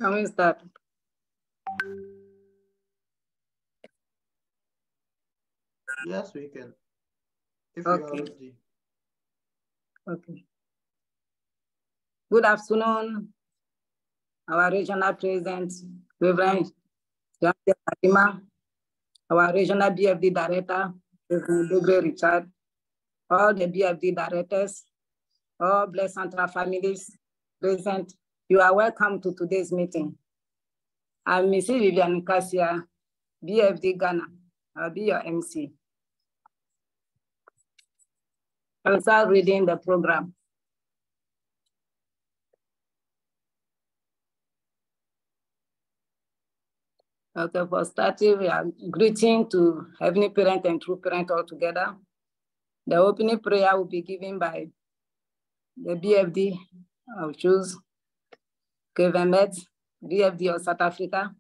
Can we start? Yes, we can. If Okay. you are ready. Okay. Good afternoon, our regional president, Reverend Jean-Pierre Kadima, our regional BFD director, Reverend Dobre Richard, all the BFD directors, all Blessed Central families present. You are welcome to today's meeting. I'm Mrs. Vivian Cassia, BFD Ghana. I'll be your MC. I'll start reading the program. Okay, for starting, we are greeting to Heavenly Parent and True Parent all together. The opening prayer will be given by the BFD of Choose, Kevin Met, BFD of South Africa.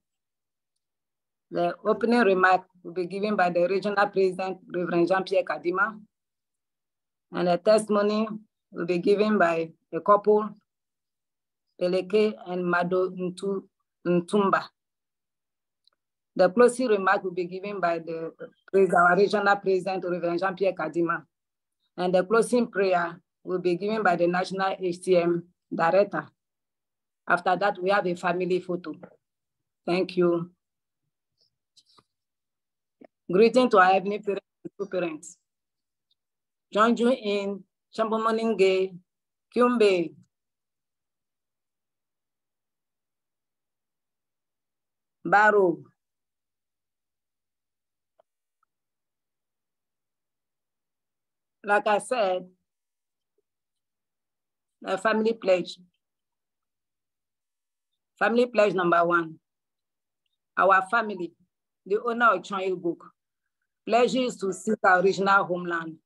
The opening remark will be given by the regional president, Reverend Jean-Pierre Kadima. And the testimony will be given by the couple, Peleke and Mado Ntumba. The closing remark will be given by our regional president, Reverend Jean-Pierre Kadima. And the closing prayer will be given by the National HTM Director. After that, we have a family photo. Thank you. Greeting to our Heavenly Parents and True Parents. Jonju in Chambomoninge, Kyumbe. Baro. Like I said, the family pledge. Family pledge number 1. Our family, the owner of Child Book, pledges to seek our original homeland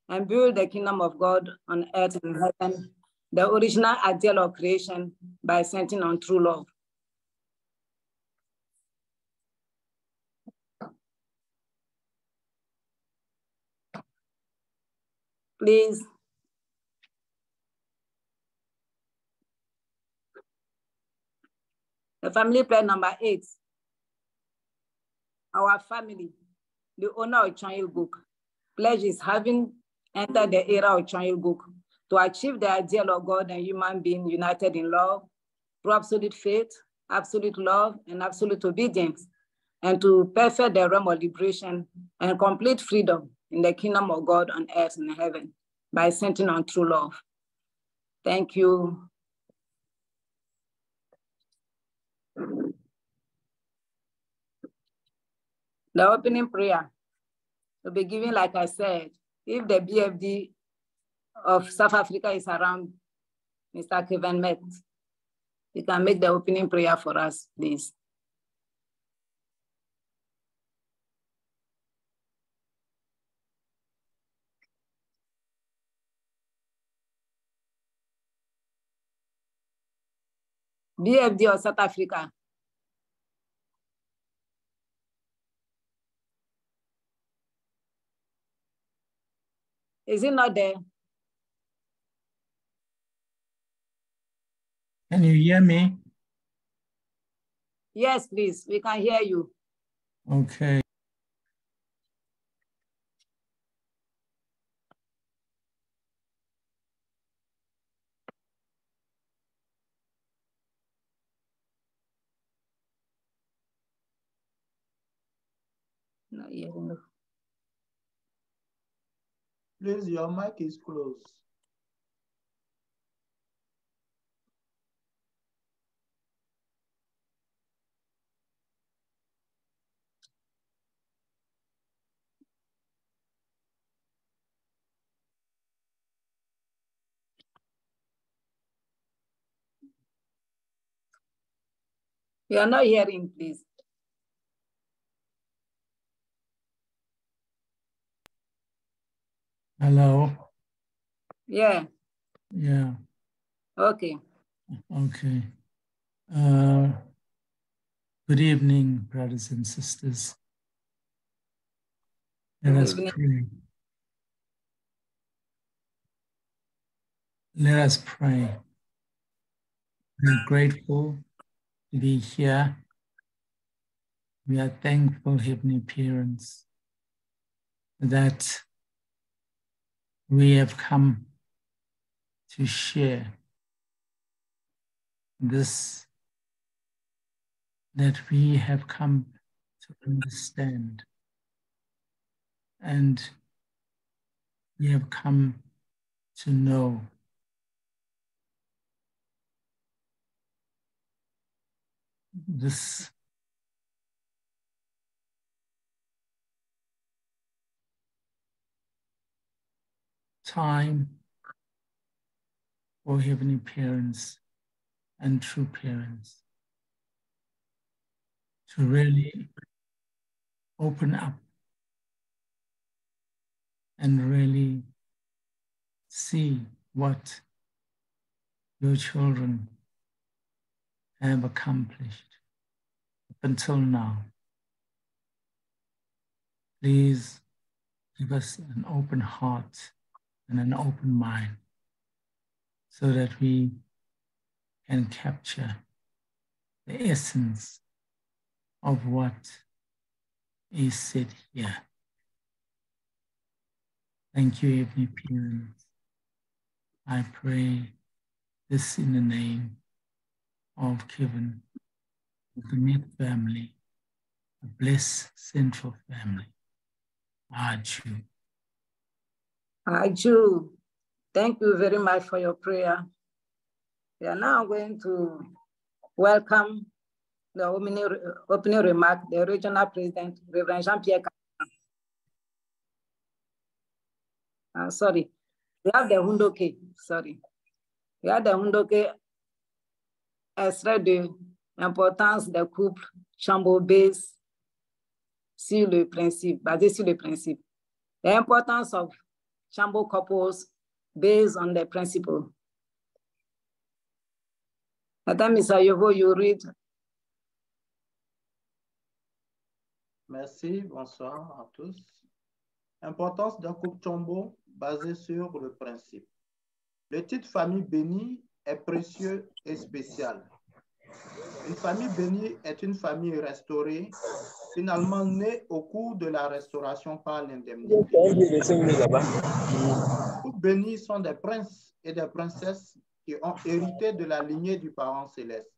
and build the kingdom of God on earth and heaven, the original ideal of creation by centering on true love. Please. The family pledge number 8. Our family, the owner of Child Book, pledges having entered the era of Child Book to achieve the ideal of God and human being united in love, through absolute faith, absolute love, and absolute obedience, and to perfect the realm of liberation and complete freedom in the kingdom of God on earth and heaven by centering on true love. Thank you. The opening prayer will be given, like I said, if the BFD of South Africa is around, Mr. Kevin Met, you can make the opening prayer for us, please. BFD of South Africa. Is it not there? Can you hear me? Yes, please, we can hear you. Okay. Not hearing. Please, your mic is closed. We are not hearing, please. Hello? Yeah. Yeah. Okay. Okay. Good evening, brothers and sisters. Let us pray. Let us pray. We are grateful to be here. We are thankful, Heavenly Parents, that we have come to share this, that we have come to understand, and we have come to know this time for Heavenly Parents and true parents to really open up and really see what your children have accomplished up until now. Please give us an open heart and an open mind so that we can capture the essence of what is said here. Thank you, Heavenly Parents. I pray this in the name of Kevin, of the Met family, the blessed central family. Aju. Aju, thank you very much for your prayer. We are now going to welcome the opening remark, the regional president, Reverend Jean-Pierre. Sorry, we have the Hundoke, sorry. We have the Hundoke extrait de l'importance des couples Chambo basé sur le principe. The importance of Chambo couples based on the principle. Madame Isayovo, you read. Merci, bonsoir à tous. Importance d'un couple Chambo basé sur le principe. Le titre famille bénie est précieux et spécial. Une famille bénie est une famille restaurée, finalement née au cours de la restauration par l'indemnité. Les bénis sont des princes et des princesses qui ont hérité de la lignée du parent céleste.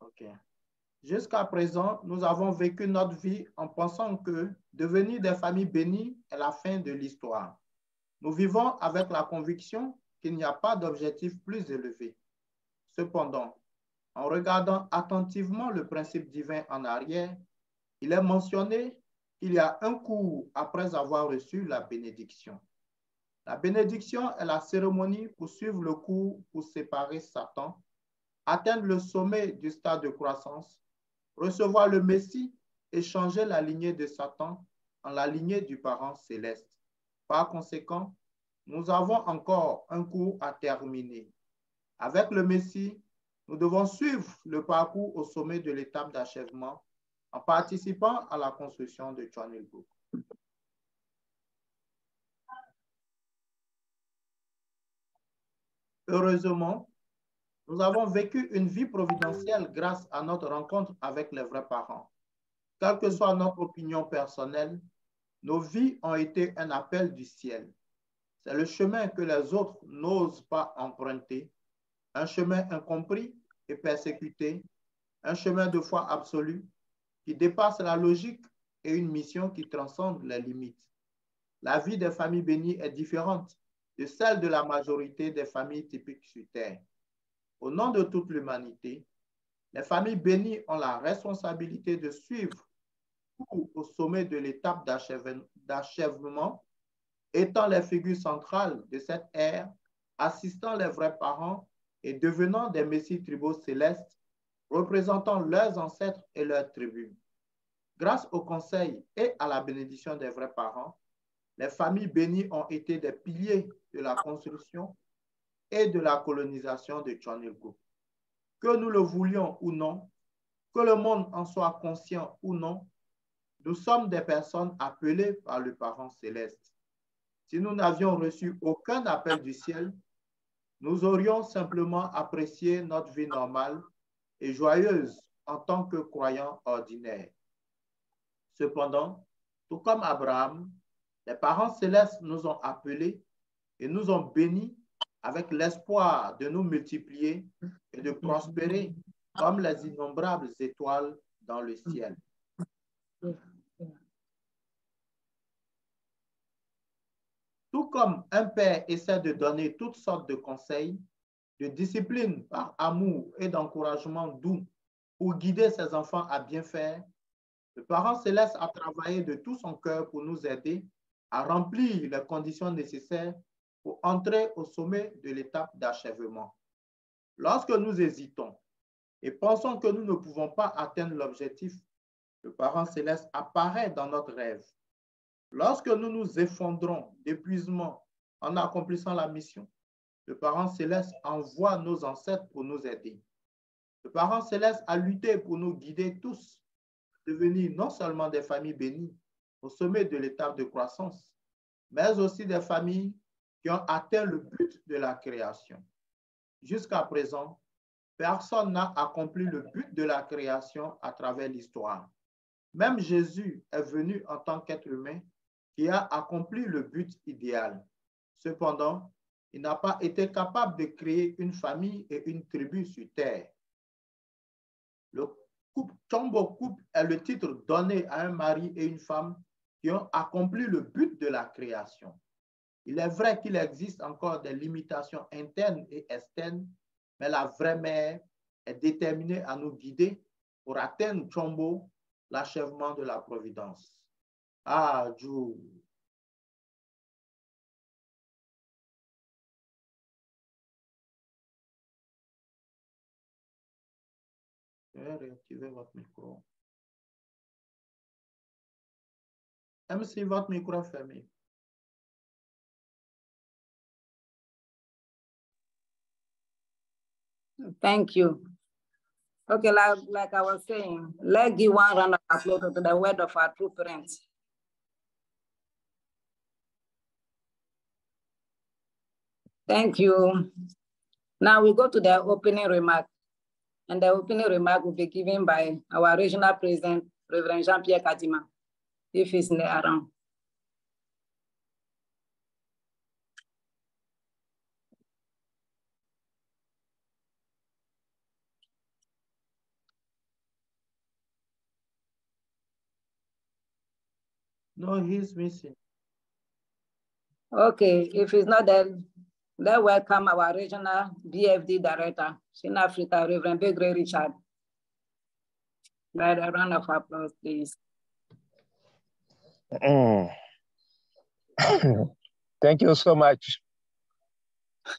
Okay. Jusqu'à présent, nous avons vécu notre vie en pensant que devenir des familles bénies est la fin de l'histoire. Nous vivons avec la conviction qu'il n'y a pas d'objectif plus élevé. Cependant, en regardant attentivement le principe divin en arrière, il est mentionné qu'il y a un cours après avoir reçu la bénédiction. La bénédiction est la cérémonie pour suivre le cours pour séparer Satan, atteindre le sommet du stade de croissance, recevoir le Messie et changer la lignée de Satan en la lignée du parent céleste. Par conséquent, nous avons encore un cours à terminer. Avec le Messie, nous devons suivre le parcours au sommet de l'étape d'achèvement en participant à la construction de Chonilbook. Heureusement, nous avons vécu une vie providentielle grâce à notre rencontre avec les vrais parents. Quelle que soit notre opinion personnelle, nos vies ont été un appel du ciel. C'est le chemin que les autres n'osent pas emprunter, un chemin incompris et persécuté, un chemin de foi absolue qui dépasse la logique et une mission qui transcende les limites. La vie des familles bénies est différente de celle de la majorité des familles typiques sur Terre. Au nom de toute l'humanité, les familles bénies ont la responsabilité de suivre au sommet de l'étape d'achèvement, étant les figures centrales de cette ère, assistant les vrais parents et devenant des messies tribaux célestes, représentant leurs ancêtres et leurs tribus. Grâce au conseil et à la bénédiction des vrais parents, les familles bénies ont été des piliers de la construction et de la colonisation de Chonilbook. Que nous le voulions ou non, que le monde en soit conscient ou non, Nous sommes des personnes appelées par le Parent céleste. Si nous n'avions reçu aucun appel du ciel, nous aurions simplement apprécié notre vie normale et joyeuse en tant que croyants ordinaires. Cependant, tout comme Abraham, les parents célestes nous ont appelés et nous ont bénis avec l'espoir de nous multiplier et de prospérer comme les innombrables étoiles dans le ciel. Tout comme un père essaie de donner toutes sortes de conseils, de discipline par amour et d'encouragement doux pour guider ses enfants à bien faire, le Parent céleste a travaillé de tout son cœur pour nous aider à remplir les conditions nécessaires pour entrer au sommet de l'étape d'achèvement. Lorsque nous hésitons et pensons que nous ne pouvons pas atteindre l'objectif, le Parent céleste apparaît dans notre rêve. Lorsque nous nous effondrons d'épuisement en accomplissant la mission, le Parent céleste envoie nos ancêtres pour nous aider. Le Parent céleste a lutté pour nous guider tous, devenir non seulement des familles bénies au sommet de l'étape de croissance, mais aussi des familles qui ont atteint le but de la création. Jusqu'à présent, personne n'a accompli le but de la création à travers l'histoire. Même Jésus est venu en tant qu'être humain qui a accompli le but idéal. Cependant, il n'a pas été capable de créer une famille et une tribu sur terre. Le couple Chombo couple est le titre donné à un mari et une femme qui ont accompli le but de la création. Il est vrai qu'il existe encore des limitations internes et externes, mais la vraie mère est déterminée à nous guider pour atteindre Chombo, l'achèvement de la providence. Ah, Dieu. Je vais réactiver votre micro. Même si votre micro est fermé. Thank you. Okay, like I was saying, let's give one round of applause to the word of our true parents. Thank you. Now we go to the opening remark. And the opening remark will be given by our regional president, Reverend Jean-Pierre Kadima, if he's around. No, he's missing. Okay, if he's not there, let's welcome our regional BFD director, in Africa, Reverend Begre Richard. By a round of applause, please. Thank you so much.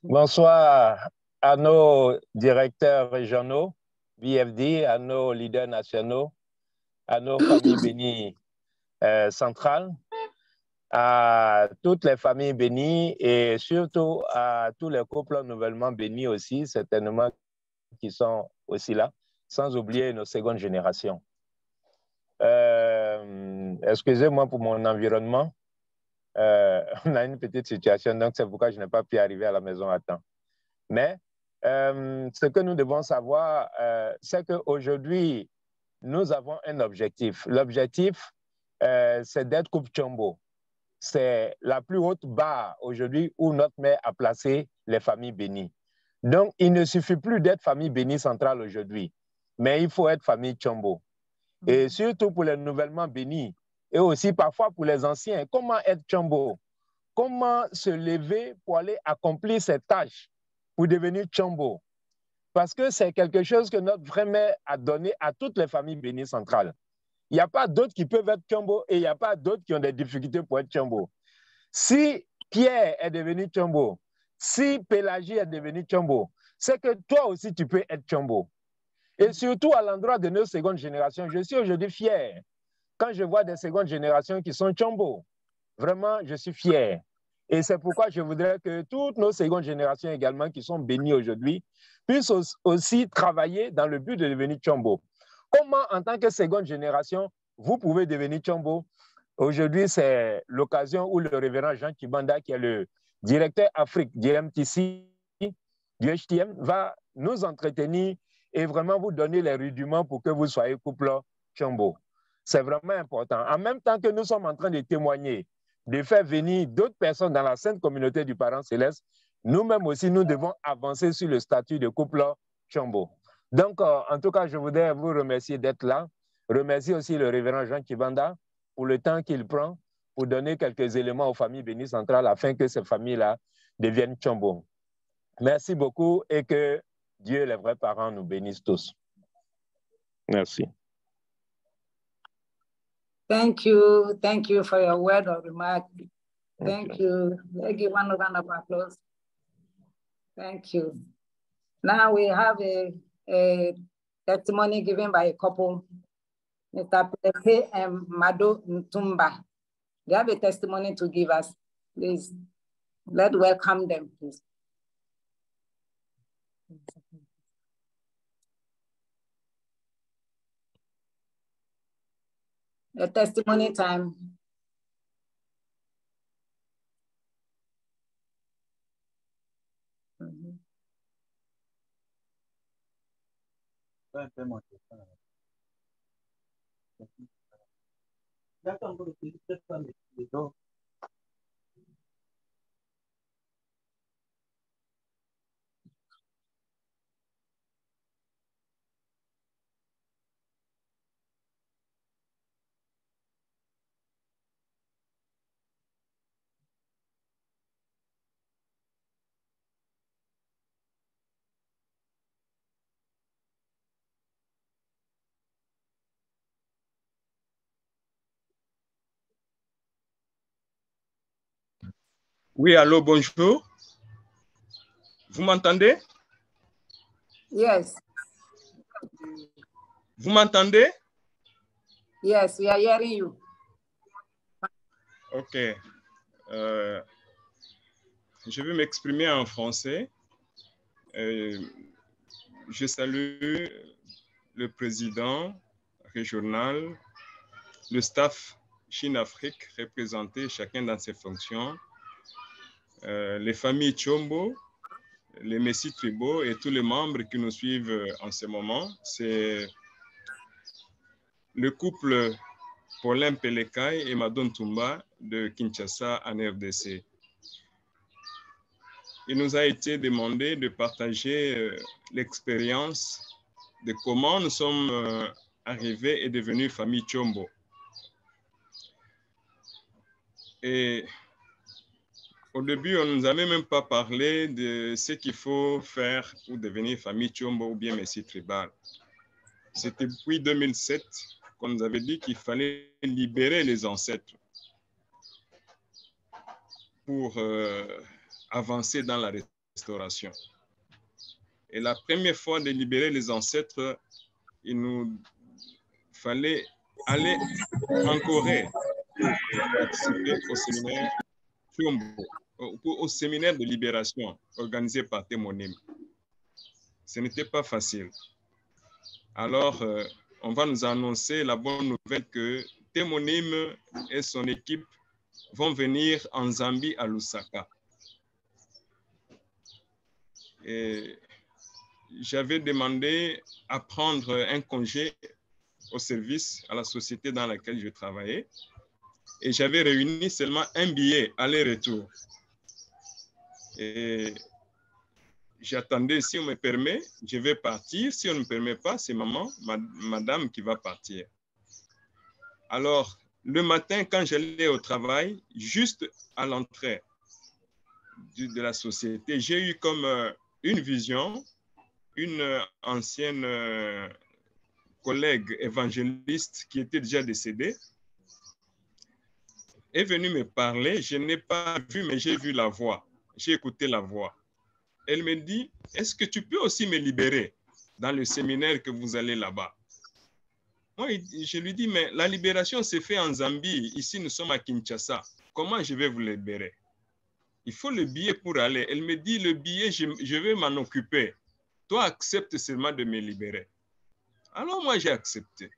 Bonsoir à nos directeurs régionaux, BFD, à nos leaders nationaux, à nos familles bénies centrales, à toutes les familles bénies et surtout à tous les couples nouvellement bénis aussi, certainement qui sont aussi là, sans oublier nos secondes générations. Excusez-moi pour mon environnement. On a une petite situation, donc c'est pourquoi je n'ai pas pu arriver à la maison à temps. Mais ce que nous devons savoir, c'est qu'aujourd'hui, nous avons un objectif. L'objectif, c'est d'être Coupe Chombo. C'est la plus haute barre aujourd'hui où notre mère a placé les familles bénies. Donc, il ne suffit plus d'être famille bénie centrale aujourd'hui, mais il faut être famille Chombo. Et surtout pour les nouvellement bénis, et aussi parfois pour les anciens, comment être Chombo? Comment se lever pour aller accomplir cette tâche pour devenir Chombo? Parce que c'est quelque chose que notre vraie mère a donné à toutes les familles bénies centrales. Il n'y a pas d'autres qui peuvent être Chombo et il n'y a pas d'autres qui ont des difficultés pour être Chombo. Si Pierre est devenu Chombo, si Pélagie est devenu Chombo, c'est que toi aussi tu peux être Chombo. Et surtout à l'endroit de nos secondes générations, je suis aujourd'hui fier quand je vois des secondes générations qui sont Chombo. Vraiment, je suis fier. Et c'est pourquoi je voudrais que toutes nos secondes générations également qui sont bénies aujourd'hui puissent aussi travailler dans le but de devenir Chombo. Comment, en tant que seconde génération, vous pouvez devenir Tchombo. Aujourd'hui, c'est l'occasion où le révérend Jean Kibanda, qui est le directeur Afrique du MTC, du HTM, va nous entretenir et vraiment vous donner les rudiments pour que vous soyez couple Tchombo. C'est vraiment important. En même temps que nous sommes en train de témoigner, de faire venir d'autres personnes dans la sainte communauté du Parent Céleste, nous-mêmes aussi, nous devons avancer sur le statut de couple Tchombo. Donc, en tout cas, je voudrais vous remercier d'être là. Remercier aussi le révérend Jean Kibanda pour le temps qu'il prend pour donner quelques éléments aux familles bénies centrales afin que ces familles-là deviennent Tchombo. Merci beaucoup et que Dieu, les vrais parents, nous bénissent tous. Merci. Thank you for your word of remark. Thank you. Let's give one round of applause. Thank you. Now we have a testimony given by a couple, Mr. Pepe and Mado Ntumba. They have a testimony to give us. Please, let's welcome them, please. The testimony time. Oui, allô, bonjour. Vous m'entendez? Yes. Vous m'entendez? Yes, we are hearing you. Ok. Je vais m'exprimer en français. Je salue le président régional, le staff Chine-Afrique représenté chacun dans ses fonctions, les familles Tchombo, les messies tribaux et tous les membres qui nous suivent en ce moment. C'est le couple Paulin Pelekai et Madon Tumba de Kinshasa en RDC. Il nous a été demandé de partager l'expérience de comment nous sommes arrivés et devenus famille Tchombo. Et au début, on ne nous avait même pas parlé de ce qu'il faut faire pour devenir famille Tchombo ou bien messie tribal. C'était depuis 2007 qu'on nous avait dit qu'il fallait libérer les ancêtres pour avancer dans la restauration. Et la première fois de libérer les ancêtres, il nous fallait aller en Corée pour participer au séminaire Tchombo, au séminaire de libération organisé par Témonim. Ce n'était pas facile. Alors, on va nous annoncer la bonne nouvelle que Témonim et son équipe vont venir en Zambie à Lusaka. Et j'avais demandé à prendre un congé au service, à la société dans laquelle je travaillais. Et j'avais réuni seulement un billet aller-retour. Et j'attendais, si on me permet, je vais partir. Si on ne me permet pas, c'est maman, madame qui va partir. Alors, le matin, quand j'allais au travail, juste à l'entrée de la société, j'ai eu comme une vision, une ancienne collègue évangéliste qui était déjà décédée, est venue me parler. Je n'ai pas vu, mais j'ai vu la voix. J'ai écouté la voix. Elle me dit, est-ce que tu peux aussi me libérer dans le séminaire que vous allez là-bas? Moi, je lui dis, mais la libération s'est faite en Zambie. Ici, nous sommes à Kinshasa. Comment je vais vous libérer? Il faut le billet pour aller. Elle me dit, le billet, je vais m'en occuper. Toi, accepte seulement de me libérer. Alors, moi, j'ai accepté.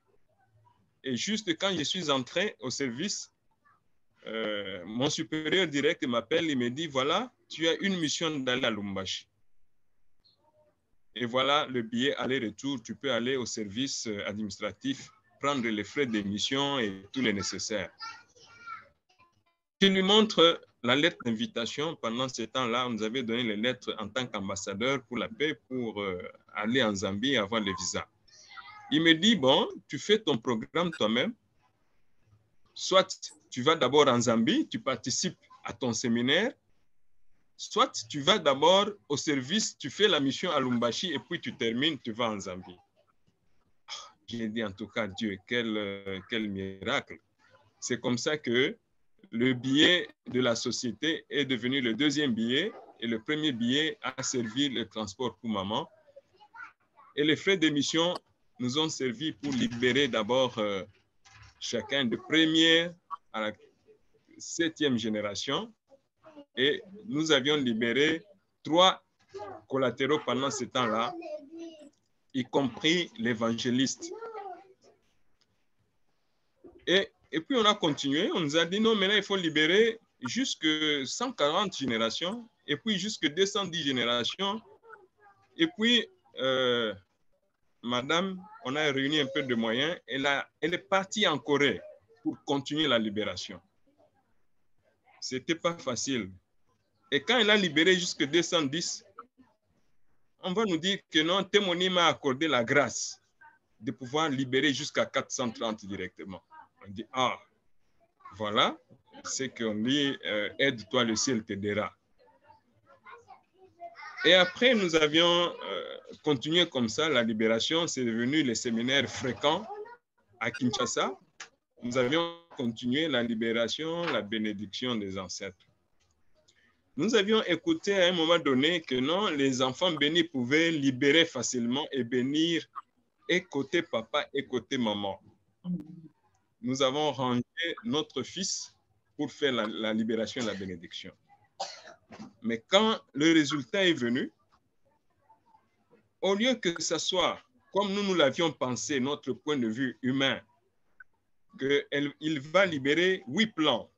Et juste quand je suis entré au service, mon supérieur direct m'appelle, il me dit, voilà, tu as une mission d'aller à Lubumbashi. Et voilà le billet aller-retour, tu peux aller au service administratif, prendre les frais d'émission et tout le nécessaire. Je lui montre la lettre d'invitation. Pendant ce temps-là, on nous avait donné les lettres en tant qu'ambassadeur pour la paix, pour aller en Zambie et avoir le visa. Il me dit, bon, tu fais ton programme toi-même. Soit tu vas d'abord en Zambie, tu participes à ton séminaire, soit tu vas d'abord au service, tu fais la mission à Lubumbashi et puis tu termines, tu vas en Zambie. J'ai dit en tout cas, Dieu, quel miracle. C'est comme ça que le billet de la société est devenu le deuxième billet et le premier billet a servi le transport pour maman. Et les frais d'émission nous ont servi pour libérer d'abord chacun de première à la 7e génération. Et nous avions libéré 3 collatéraux pendant ce temps-là, y compris l'évangéliste. Et puis on a continué, on nous a dit non, maintenant il faut libérer jusque 140 générations, et puis jusque 210 générations. Et puis, madame, on a réuni un peu de moyens, elle est partie en Corée pour continuer la libération. C'était pas facile. Et quand elle a libéré jusque 210, on va nous dire que non, Témonie m'a accordé la grâce de pouvoir libérer jusqu'à 430 directement. On dit, ah, voilà, c'est qu'on dit, aide-toi, le ciel t'aidera. Et après, nous avions continué comme ça, la libération, c'est devenu les séminaires fréquents à Kinshasa. Nous avions continué la libération, la bénédiction des ancêtres. Nous avions écouté à un moment donné que non, les enfants bénis pouvaient libérer facilement et bénir et côté papa et côté maman. Nous avons rangé notre fils pour faire la libération et la bénédiction. Mais quand le résultat est venu, au lieu que ce soit comme nous l'avions pensé, notre point de vue humain, qu'il va libérer 8 plans,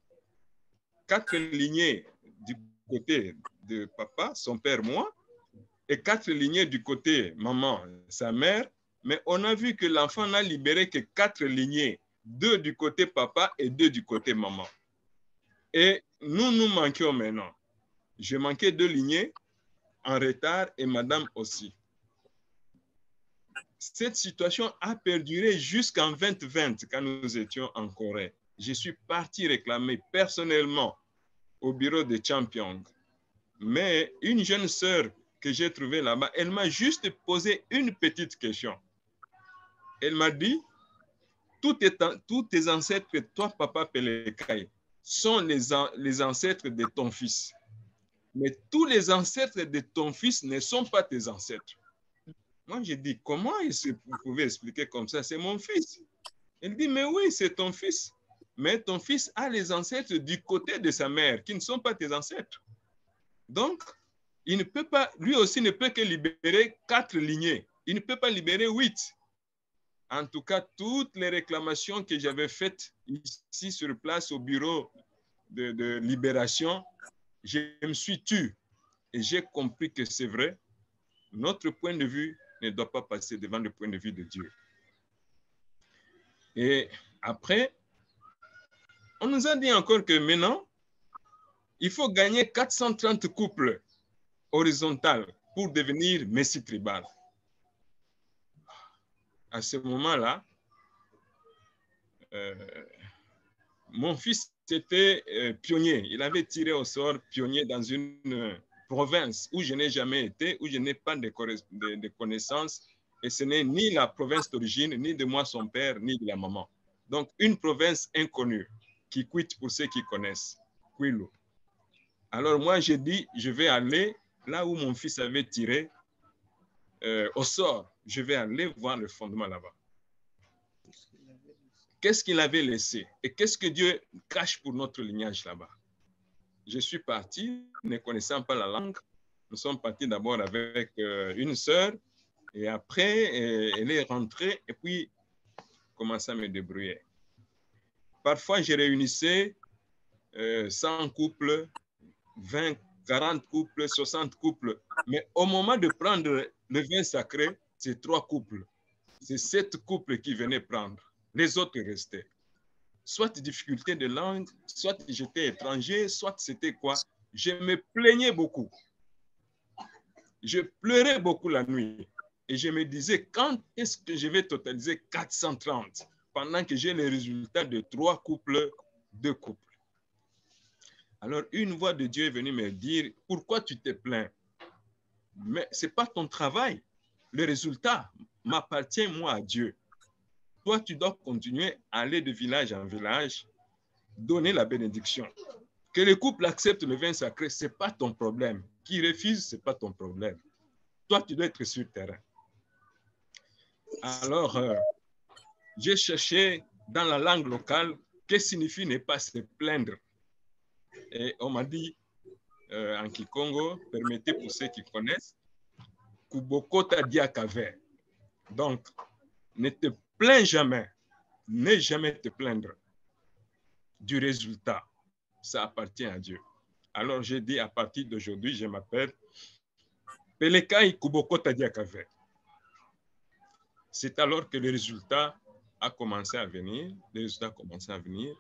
4 lignées du côté de papa, son père, moi, et 4 lignées du côté maman, sa mère, mais on a vu que l'enfant n'a libéré que 4 lignées, 2 du côté papa et 2 du côté maman. Et nous manquions maintenant. Je manquais 2 lignées en retard et madame aussi. Cette situation a perduré jusqu'en 2020 quand nous étions en Corée. Je suis parti réclamer personnellement au bureau de Champion. Mais une jeune sœur que j'ai trouvée là-bas, elle m'a juste posé une petite question. Elle m'a dit, tous tes ancêtres, toi, papa Pélékaï, sont les ancêtres de ton fils. Mais tous les ancêtres de ton fils ne sont pas tes ancêtres. Moi, j'ai dit, comment vous pouvez expliquer comme ça? C'est mon fils. Elle dit, mais oui, c'est ton fils. Mais ton fils a les ancêtres du côté de sa mère, qui ne sont pas tes ancêtres. Donc, il ne peut pas, lui aussi ne peut que libérer 4 lignées. Il ne peut pas libérer 8. En tout cas, toutes les réclamations que j'avais faites ici sur place au bureau de libération, je me suis tu. Et j'ai compris que c'est vrai. Notre point de vue ne doit pas passer devant le point de vue de Dieu. Et après, on nous a dit encore que maintenant, il faut gagner 430 couples horizontales pour devenir messie tribal. À ce moment-là, mon fils était pionnier. Il avait tiré au sort pionnier dans une province où je n'ai jamais été, où je n'ai pas de connaissances. Et ce n'est ni la province d'origine, ni de moi son père, ni de la maman. Donc, une province inconnue qui quitte pour ceux qui connaissent. Kwilu. Alors moi, j'ai dit, je vais aller là où mon fils avait tiré au sort. Je vais aller voir le fondement là-bas. Qu'est-ce qu'il avait laissé? Et qu'est-ce que Dieu cache pour notre lignage là-bas? Je suis parti, ne connaissant pas la langue. Nous sommes partis d'abord avec une sœur. Et après, elle est rentrée. Et puis, commençais à me débrouiller. Parfois, je réunissais 100 couples, 20, 40 couples, 60 couples. Mais au moment de prendre le vin sacré, c'est 3 couples. C'est 7 couples qui venaient prendre. Les autres restaient. Soit difficulté de langue, soit j'étais étranger, soit c'était quoi. Je me plaignais beaucoup. Je pleurais beaucoup la nuit. Et je me disais, quand est-ce que je vais totaliser 430 pendant que j'ai les résultats de 3 couples, 2 couples? Alors, une voix de Dieu est venue me dire, pourquoi tu te plains? Mais ce n'est pas ton travail. Le résultat m'appartient, moi, à Dieu. Toi, tu dois continuer à aller de village en village, donner la bénédiction. Que le couple accepte le vin sacré, ce n'est pas ton problème. Qui refuse, ce n'est pas ton problème. Toi, tu dois être sur le terrain. Alors, j'ai cherché dans la langue locale, qu'est-ce que signifie ne pas se plaindre? Et on m'a dit, en Kikongo, permettez pour ceux qui connaissent, Kubokota Diakave. Donc, ne te plains jamais, ne jamais te plaindre du résultat. Ça appartient à Dieu. Alors, j'ai dit, à partir d'aujourd'hui, je m'appelle Pelekai Kubokota Diakave. C'est alors que le résultat a commencé à venir, les résultats ont commencé à venir,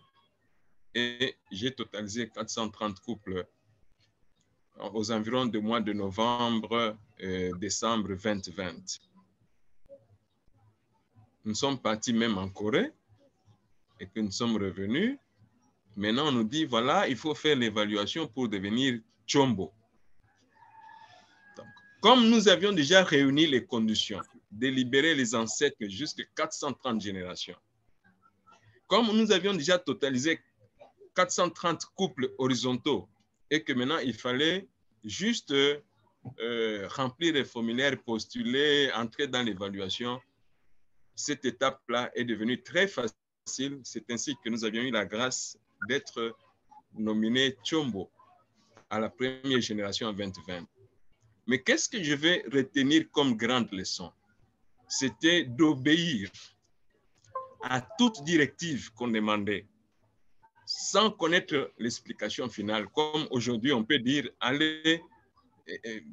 et j'ai totalisé 430 couples aux environs du mois de novembre et décembre 2020. Nous sommes partis même en Corée et que nous sommes revenus. Maintenant, on nous dit, voilà, il faut faire l'évaluation pour devenir Chombo. Donc, comme nous avions déjà réuni les conditions de libérer les ancêtres jusqu'à 430 générations, comme nous avions déjà totalisé 430 couples horizontaux et que maintenant, il fallait juste remplir les formulaires, postuler, entrer dans l'évaluation, cette étape-là est devenue très facile. C'est ainsi que nous avions eu la grâce d'être nominés Chombo à la première génération en 2020. Mais qu'est-ce que je vais retenir comme grande leçon? C'était d'obéir à toute directive qu'on demandait, sans connaître l'explication finale. Comme aujourd'hui, on peut dire, allez,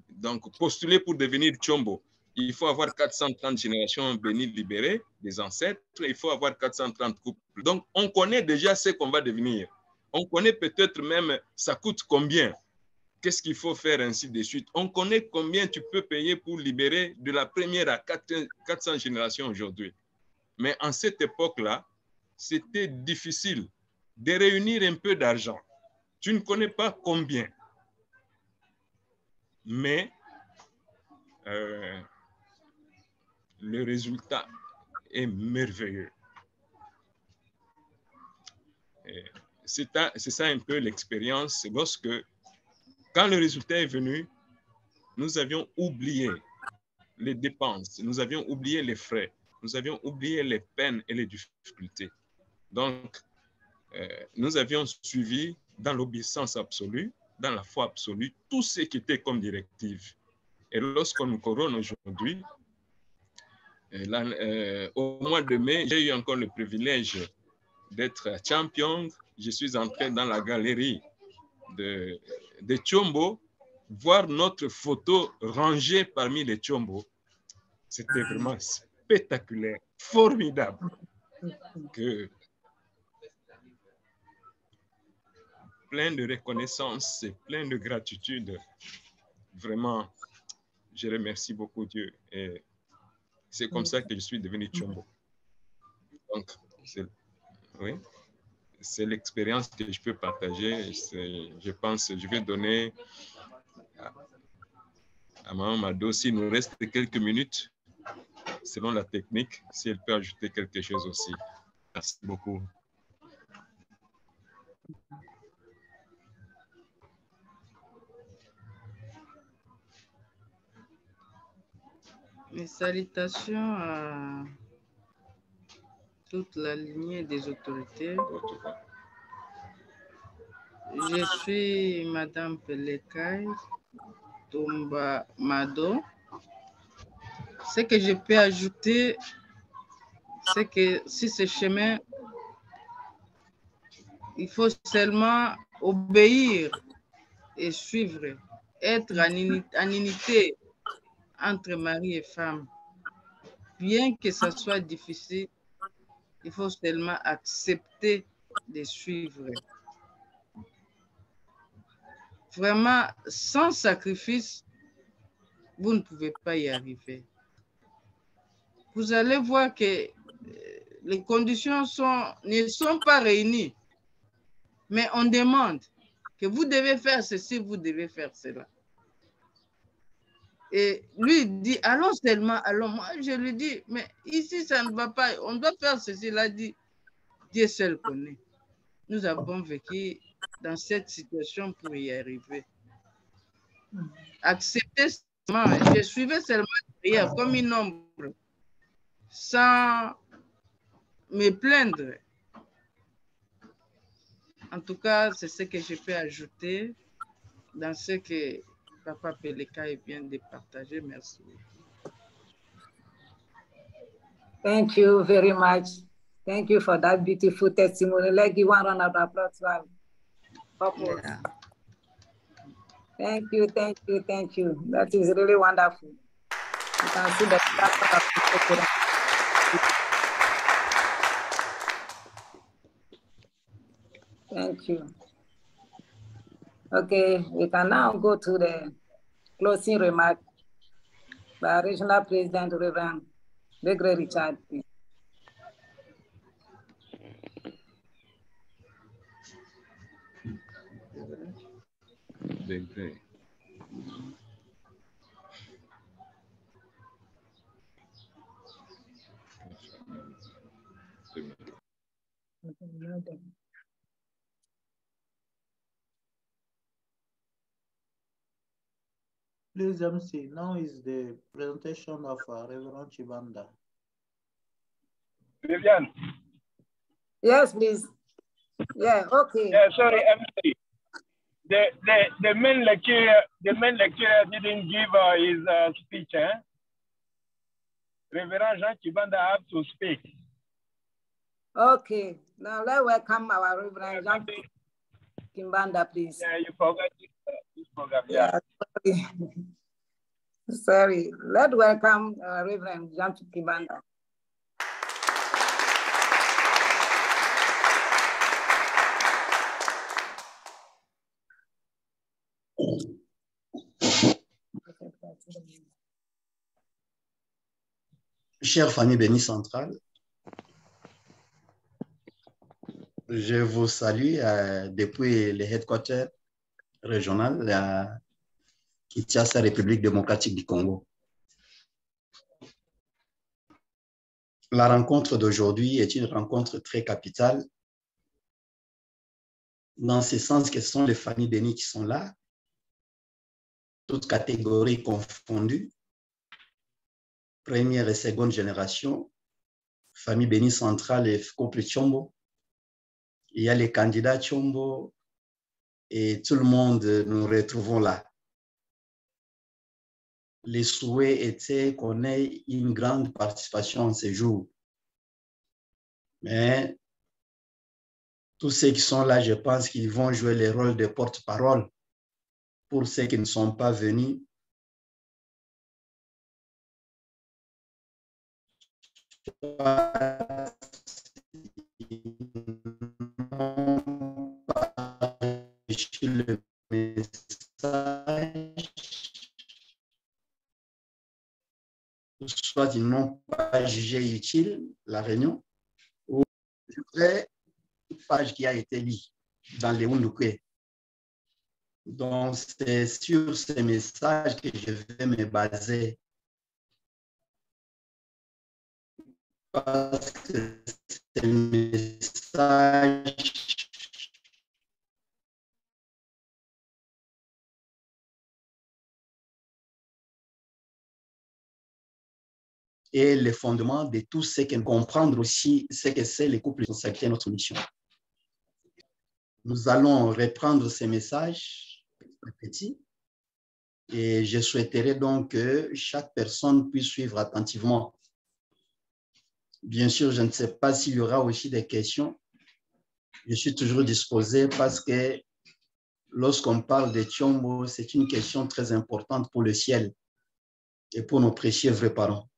donc postuler pour devenir Chombo. Il faut avoir 430 générations bénies libérées, des ancêtres. Il faut avoir 430 couples. Donc, on connaît déjà ce qu'on va devenir. On connaît peut-être même, ça coûte combien. Qu'est-ce qu'il faut faire, ainsi de suite. On connaît combien tu peux payer pour libérer de la première à 400 générations aujourd'hui. Mais en cette époque-là, c'était difficile de réunir un peu d'argent. Tu ne connais pas combien. Mais le résultat est merveilleux. C'est ça un peu l'expérience. Lorsque, quand le résultat est venu, nous avions oublié les dépenses, nous avions oublié les frais, nous avions oublié les peines et les difficultés. Donc, nous avions suivi dans l'obéissance absolue, dans la foi absolue, tout ce qui était comme directive. Et lorsqu'on nous couronne aujourd'hui, au mois de mai, j'ai eu encore le privilège d'être champion. Je suis entré dans la galerie de Chombo, voir notre photo rangée parmi les Chombo. C'était vraiment spectaculaire, formidable. Plein de reconnaissance et plein de gratitude. Vraiment, je remercie beaucoup Dieu. Et c'est comme ça que je suis devenu Chombo. Donc, oui, c'est l'expérience que je peux partager. Je pense que je vais donner à Maman Mado, s'il nous reste quelques minutes, selon la technique, si elle peut ajouter quelque chose aussi. Merci beaucoup. Mes salutations à toute la lignée des autorités. Je suis Madame Pelekai Tomba Mado. Ce que je peux ajouter, c'est que si ce chemin, il faut seulement obéir et suivre, être en unité entre mari et femme. Bien que ça soit difficile, il faut seulement accepter de suivre. Vraiment, sans sacrifice, vous ne pouvez pas y arriver. Vous allez voir que les conditions ne sont pas réunies, mais on demande que vous devez faire ceci, vous devez faire cela. Et lui dit, allons seulement, allons. Moi, je lui dis, mais ici, ça ne va pas, on doit faire ceci. Il a dit, Dieu seul connaît. Nous avons vécu dans cette situation pour y arriver. Accepter seulement, je suivais seulement prière comme une ombre, sans me plaindre. En tout cas, c'est ce que je peux ajouter dans ce que Papa Pelekai vient de partager. Merci. Thank you very much. Thank you for that beautiful testimony. Let's give one round of applause to our couple. Yeah. Thank you, thank you, thank you. That is really wonderful. You can see the Thank you. Okay, we can now go to the closing remark by Regional President Reverend Begre Richard. Begre. Please, MC, now is the presentation of Reverend Chibanda. Vivian. Yes, please. Yeah, okay. Yeah, sorry, MC. The main lecturer didn't give his speech. Eh? Reverend Jean Chibanda have to speak. Okay, now let's welcome our Reverend Jean Chibanda, please. Yeah, you forgot this program. Yeah, sorry. Sorry. Let's welcome Reverend Jean Chibanda. Chère famille bénie centrale, je vous salue depuis les headquarters régionales à Kinshasa, République démocratique du Congo. La rencontre d'aujourd'hui est une rencontre très capitale, dans ce sens que ce sont les familles bénies qui sont là, toutes catégories confondues, première et seconde génération, famille bénie centrale et couple Tchombo. Il y a les candidats Tchombo et tout le monde, nous retrouvons là. Les souhaits étaient qu'on ait une grande participation en ces jours. Mais tous ceux qui sont là, je pense qu'ils vont jouer le rôle de porte-parole pour ceux qui ne sont pas venus. Le message, soit ils n'ont pas jugé utile la réunion, ou une page qui a été lue dans les Wundouké. Donc, c'est sur ces messages que je vais me baser. Parce que ces messages et le fondement de tout ce que comprendre aussi ce que c'est les couples consacrés à notre mission. Nous allons reprendre ces messages petits et je souhaiterais donc que chaque personne puisse suivre attentivement. Bien sûr, je ne sais pas s'il y aura aussi des questions. Je suis toujours disposé parce que lorsqu'on parle de Tchombo, c'est une question très importante pour le ciel et pour nos précieux vrais parents.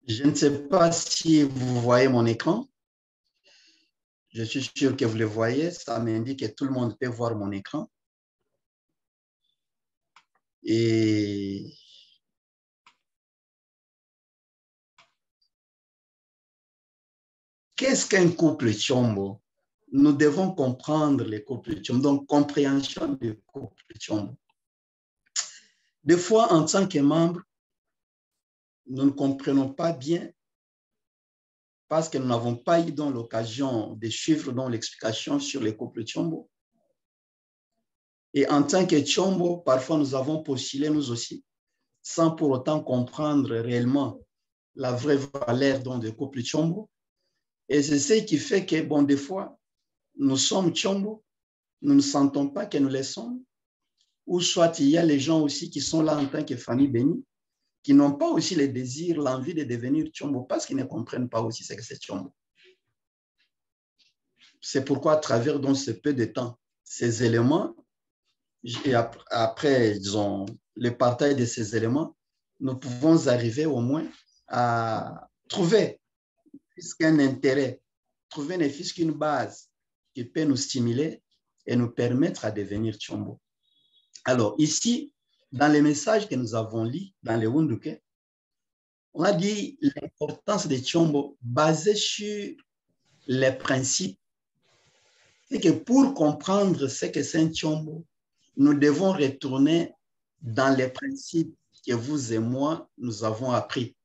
Je ne sais pas si vous voyez mon écran. Je suis sûr que vous le voyez. Ça m'indique que tout le monde peut voir mon écran. Et qu'est-ce qu'un couple Tchombo? Nous devons comprendre les couples Tchombo, donc compréhension du couple Tchombo. Des fois, en tant que membre, nous ne comprenons pas bien parce que nous n'avons pas eu l'occasion de suivre l'explication sur les couples Tchombo. Et en tant que Tchombo, parfois nous avons postulé nous aussi, sans pour autant comprendre réellement la vraie valeur des couples Tchombo. Et c'est ce qui fait que, bon, des fois, nous sommes Tchombo, nous ne sentons pas que nous les sommes, ou soit il y a les gens aussi qui sont là en tant que famille bénie, qui n'ont pas aussi le désir, l'envie de devenir Tchombo, parce qu'ils ne comprennent pas aussi ce que c'est Tchombo. C'est pourquoi, à travers ce peu de temps, ces éléments, et après, disons, le partage de ces éléments, nous pouvons arriver au moins à trouver un intérêt, trouver ne fût-ce qu'une base qui peut nous stimuler et nous permettre à devenir Tchombo. Alors, ici, dans les messages que nous avons lus dans le Wunduke, on a dit l'importance de Tchombo basée sur les principes. C'est que pour comprendre ce que c'est un Tchombo, nous devons retourner dans les principes que vous et moi, nous avons appris.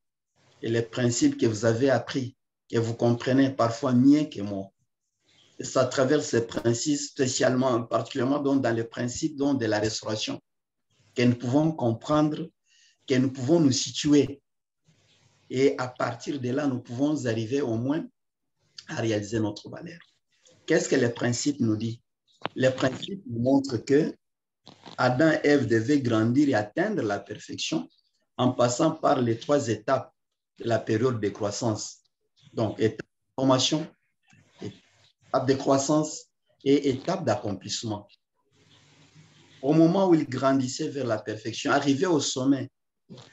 Et les principes que vous avez appris, que vous comprenez parfois mieux que moi. Et c'est à travers ces principes, spécialement, particulièrement dans les principes de la restauration, que nous pouvons comprendre, que nous pouvons nous situer. Et à partir de là, nous pouvons arriver au moins à réaliser notre valeur. Qu'est-ce que les principes nous disent? Les principes nous montrent que Adam et Ève devaient grandir et atteindre la perfection en passant par les 3 étapes de la période de croissance. Donc, étape de formation, étape de croissance et étape d'accomplissement. Au moment où ils grandissaient vers la perfection, arrivés au sommet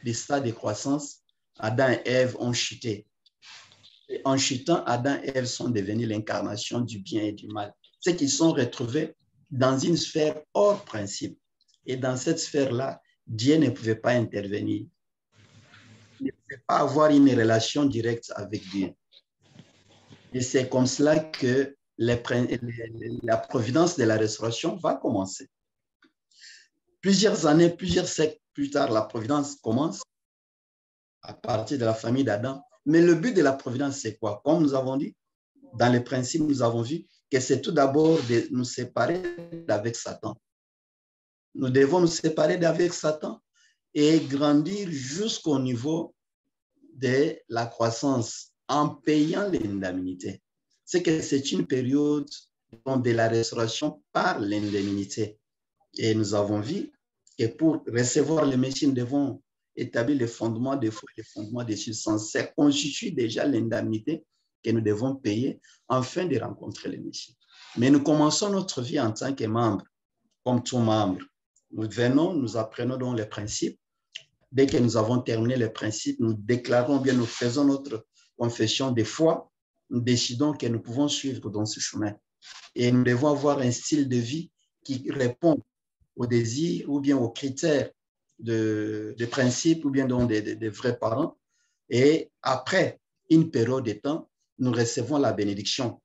des stades de croissance, Adam et Ève ont chuté. Et en chutant, Adam et Ève sont devenus l'incarnation du bien et du mal. C'est qu'ils sont retrouvés dans une sphère hors principe. Et dans cette sphère-là, Dieu ne pouvait pas intervenir. Il ne pouvait pas avoir une relation directe avec Dieu. Et c'est comme cela que la providence de la restauration va commencer. Plusieurs années, plusieurs siècles plus tard, la providence commence à partir de la famille d'Adam. Mais le but de la providence, c'est quoi? Comme nous avons dit, dans les principes, nous avons vu que c'est tout d'abord de nous séparer d'avec Satan. Nous devons nous séparer d'avec Satan et grandir jusqu'au niveau de la croissance en payant l'indemnité. C'est que c'est une période de la restauration par l'indemnité. Et nous avons vu que pour recevoir le Messie, nous devons établir les fondements des foi et les fondements des substances. Ça constitue déjà l'indemnité que nous devons payer afin de rencontrer le Messie. Mais nous commençons notre vie en tant que membres, comme tout membre. Nous venons, nous apprenons donc les principes. Dès que nous avons terminé les principes, nous déclarons bien, nous faisons notre confession de foi. Nous décidons que nous pouvons suivre dans ce chemin. Et nous devons avoir un style de vie qui répond aux désirs ou bien aux critères de principes ou bien des vrais parents. Et après une période de temps, nous recevons la bénédiction.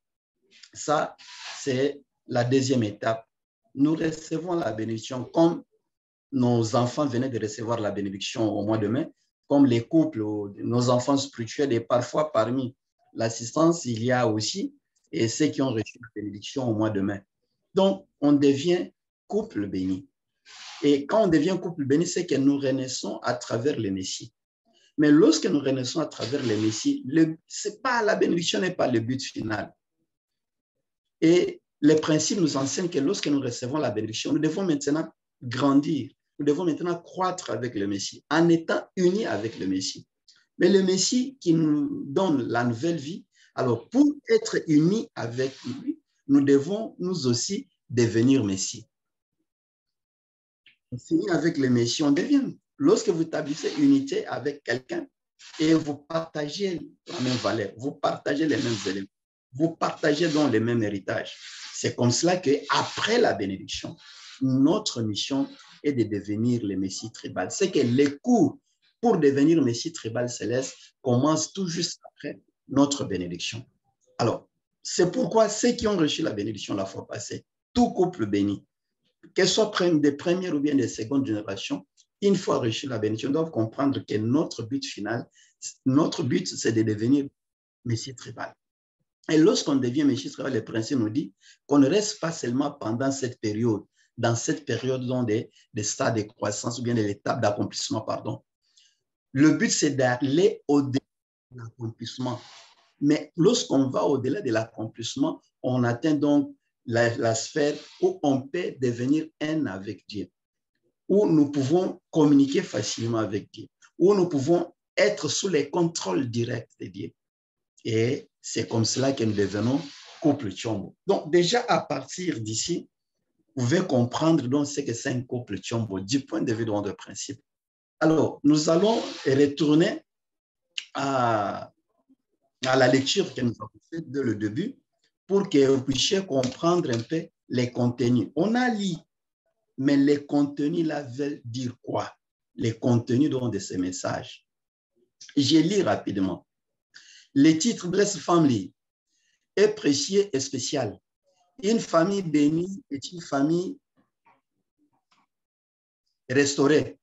Ça, c'est la deuxième étape. Nous recevons la bénédiction comme nos enfants venaient de recevoir la bénédiction au mois de mai, comme les couples, nos enfants spirituels, et parfois parmi l'assistance, il y a aussi et ceux qui ont reçu la bénédiction au mois de mai. Donc, on devient couple béni. Et quand on devient couple béni, c'est que nous renaissons à travers le Messie. Mais lorsque nous renaissons à travers les Messies, la bénédiction n'est pas le but final. Et les principes nous enseignent que lorsque nous recevons la bénédiction, nous devons maintenant grandir. Nous devons maintenant croître avec le Messie, en étant unis avec le Messie. Mais le Messie qui nous donne la nouvelle vie, alors pour être unis avec lui, nous devons nous aussi devenir Messie. Unis avec le Messie, on devient. Lorsque vous établissez unité avec quelqu'un et vous partagez la même valeur, vous partagez les mêmes éléments, vous partagez donc les mêmes héritages. C'est comme cela qu'après la bénédiction, notre mission est de devenir le Messie tribal. C'est que les cours pour devenir Messie tribal céleste commencent tout juste après notre bénédiction. Alors, c'est pourquoi ceux qui ont reçu la bénédiction la fois passée, tout couple béni, qu'elle soit des premières ou bien des secondes générations, une fois reçu la bénédiction, doivent comprendre que notre but final, notre but, c'est de devenir Messie tribal. Et lorsqu'on devient Messie tribal, le principe nous dit qu'on ne reste pas seulement pendant cette période, dans cette période des stades de croissance ou bien de l'étape d'accomplissement, pardon. Le but, c'est d'aller au-delà de l'accomplissement. Mais lorsqu'on va au-delà de l'accomplissement, on atteint donc la sphère où on peut devenir un avec Dieu, où nous pouvons communiquer facilement avec Dieu, où nous pouvons être sous les contrôles directs de Dieu. Et c'est comme cela que nous devenons couple Tchombo. Donc déjà à partir d'ici, vous pouvez comprendre donc ce que c'est un couple Tchombo du point de vue de principe. Alors, nous allons retourner à la lecture que nous avons faite dès le début pour que vous puissiez comprendre un peu les contenus. On a lu, mais les contenus là veulent dire quoi? Les contenus de ces messages. Je lis rapidement. Le titre Blessed Family est précieux et spécial. Une famille bénie est une famille restaurée.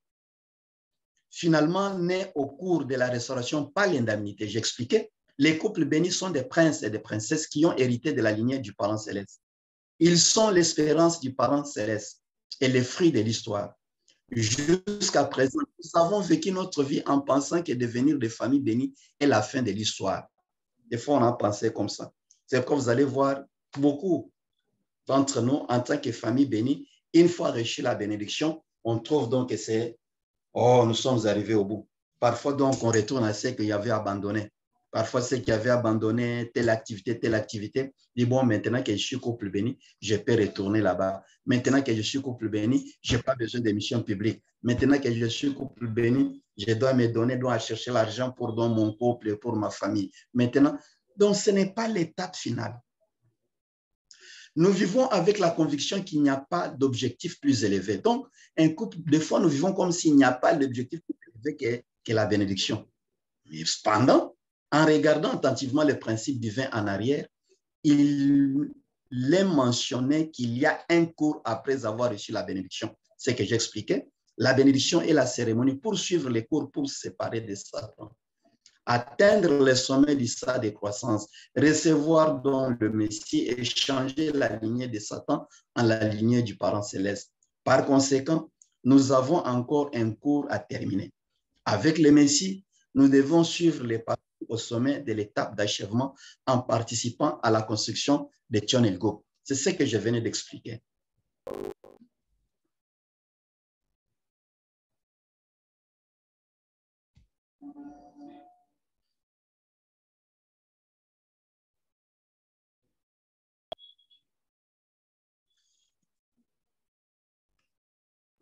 Finalement, née au cours de la restauration par l'indemnité. J'expliquais, les couples bénis sont des princes et des princesses qui ont hérité de la lignée du parent céleste. Ils sont l'espérance du parent céleste et les fruits de l'histoire. Jusqu'à présent, nous avons vécu notre vie en pensant que devenir des familles bénies est la fin de l'histoire. Des fois, on a pensé comme ça. C'est pourquoi vous allez voir beaucoup d'entre nous, en tant que famille bénie, une fois reçu la bénédiction, on trouve donc que c'est « Oh, nous sommes arrivés au bout ». Parfois, donc, on retourne à ce qu'il y avait abandonné. Parfois, ceux qui avaient abandonné telle activité, disent « Bon, maintenant que je suis couple béni, je peux retourner là-bas. Maintenant que je suis couple béni, je n'ai pas besoin de mission publique. Maintenant que je suis couple béni, je dois me donner, dois chercher l'argent pour dans mon couple et pour ma famille. Maintenant, donc ce n'est pas l'étape finale. Nous vivons avec la conviction qu'il n'y a pas d'objectif plus élevé. Donc, un couple, des fois, nous vivons comme s'il n'y a pas d'objectif plus élevé que la bénédiction. Mais cependant, en regardant attentivement le principe divin en arrière, il est mentionné qu'il y a un cours après avoir reçu la bénédiction. C'est ce que j'expliquais. La bénédiction et la cérémonie pour suivre les cours pour se séparer de Satan. Atteindre le sommet du stade de croissance, recevoir donc le Messie et changer la lignée de Satan en la lignée du parent céleste. Par conséquent, nous avons encore un cours à terminer. Avec le Messie, nous devons suivre les pas au sommet de l'étape d'achèvement en participant à la construction de Tion El Go. C'est ce que je venais d'expliquer.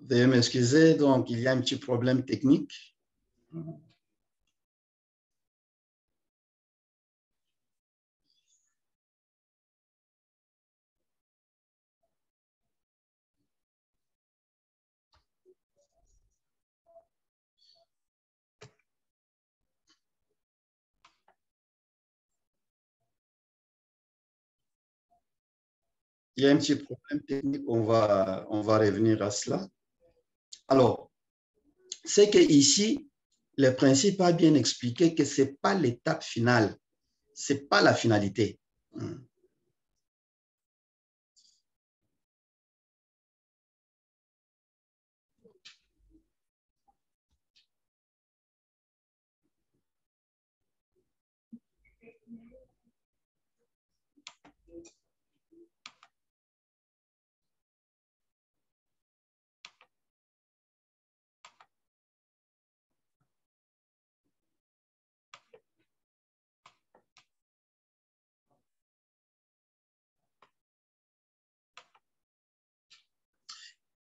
Veuillez m'excuser, donc il y a un petit problème technique. Il y a un petit problème technique, on va revenir à cela. Alors, c'est qu'ici, le principe a bien expliqué que ce n'est pas l'étape finale, ce n'est pas la finalité.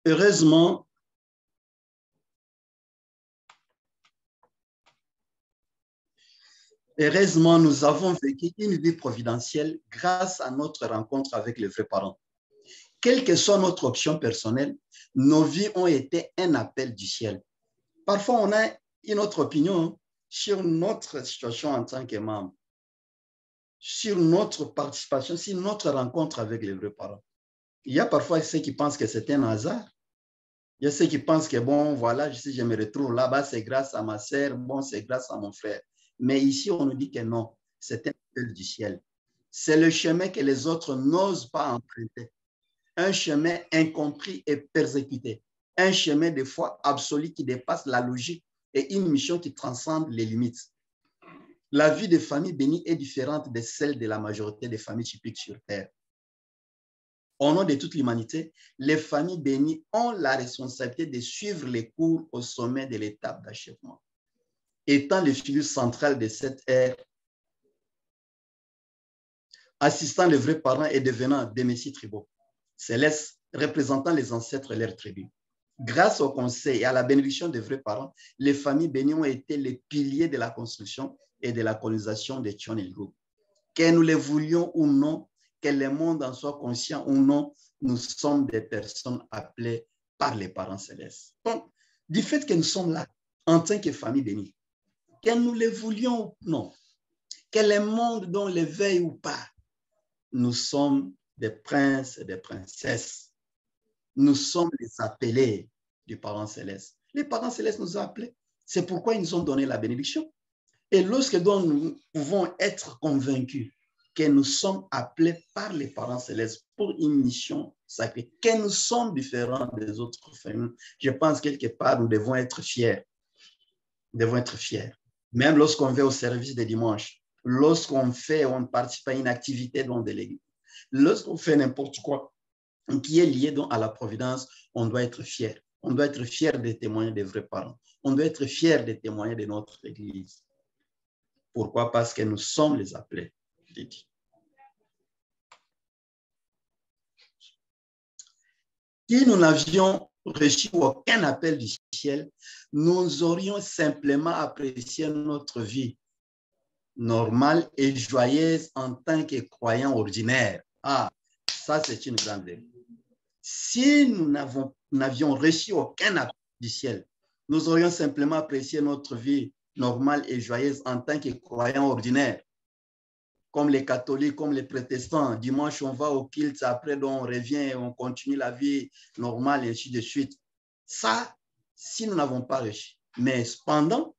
Heureusement, nous avons vécu une vie providentielle grâce à notre rencontre avec les vrais parents. Quelle que soit notre option personnelle, nos vies ont été un appel du ciel. Parfois, on a une autre opinion sur notre situation en tant que membre, sur notre participation, sur notre rencontre avec les vrais parents. Il y a parfois ceux qui pensent que c'est un hasard. Il y a ceux qui pensent que, bon, voilà, si je me retrouve là-bas, c'est grâce à ma sœur, bon, c'est grâce à mon frère. Mais ici, on nous dit que non, c'est un appel du ciel. C'est le chemin que les autres n'osent pas emprunter. Un chemin incompris et persécuté. Un chemin de foi absolue qui dépasse la logique et une mission qui transcende les limites. La vie des familles bénies est différente de celle de la majorité des familles typiques sur Terre. Au nom de toute l'humanité, les familles bénies ont la responsabilité de suivre les cours au sommet de l'étape d'achèvement. Étant les figures centrales de cette ère, assistant les vrais parents et devenant des messies tribaux, célestes représentant les ancêtres et leurs tribus. Grâce au conseil et à la bénédiction des vrais parents, les familles bénies ont été les piliers de la construction et de la colonisation de Tchon et Group. Que nous les voulions ou non, que le monde en soit conscient ou non, nous sommes des personnes appelées par les parents célestes. Donc, du fait que nous sommes là en tant que famille bénie, que nous les voulions ou non, que le monde dont les veille ou pas, nous sommes des princes et des princesses. Nous sommes les appelés du parent céleste. Les parents célestes nous ont appelés. C'est pourquoi ils nous ont donné la bénédiction. Et lorsque nous pouvons être convaincus que nous sommes appelés par les parents célestes pour une mission sacrée, que nous sommes différents des autres familles, je pense quelque part nous devons être fiers. Nous devons être fiers. Même lorsqu'on va au service des dimanches, lorsqu'on participe à une activité dans de l'église, lorsqu'on fait n'importe quoi qui est lié donc à la providence, on doit être fier. On doit être fier des témoins des vrais parents. On doit être fier des témoins de notre église. Pourquoi? Parce que nous sommes les appelés. Si nous n'avions reçu aucun appel du ciel, nous aurions simplement apprécié notre vie normale et joyeuse en tant que croyants ordinaires. Ah, ça c'est une grande vérité. Si nous n'avions reçu aucun appel du ciel, nous aurions simplement apprécié notre vie normale et joyeuse en tant que croyants ordinaires. Comme les catholiques, comme les protestants, dimanche on va au culte, après on revient, on continue la vie normale et ainsi de suite. Ça, si nous n'avons pas reçu. Mais cependant,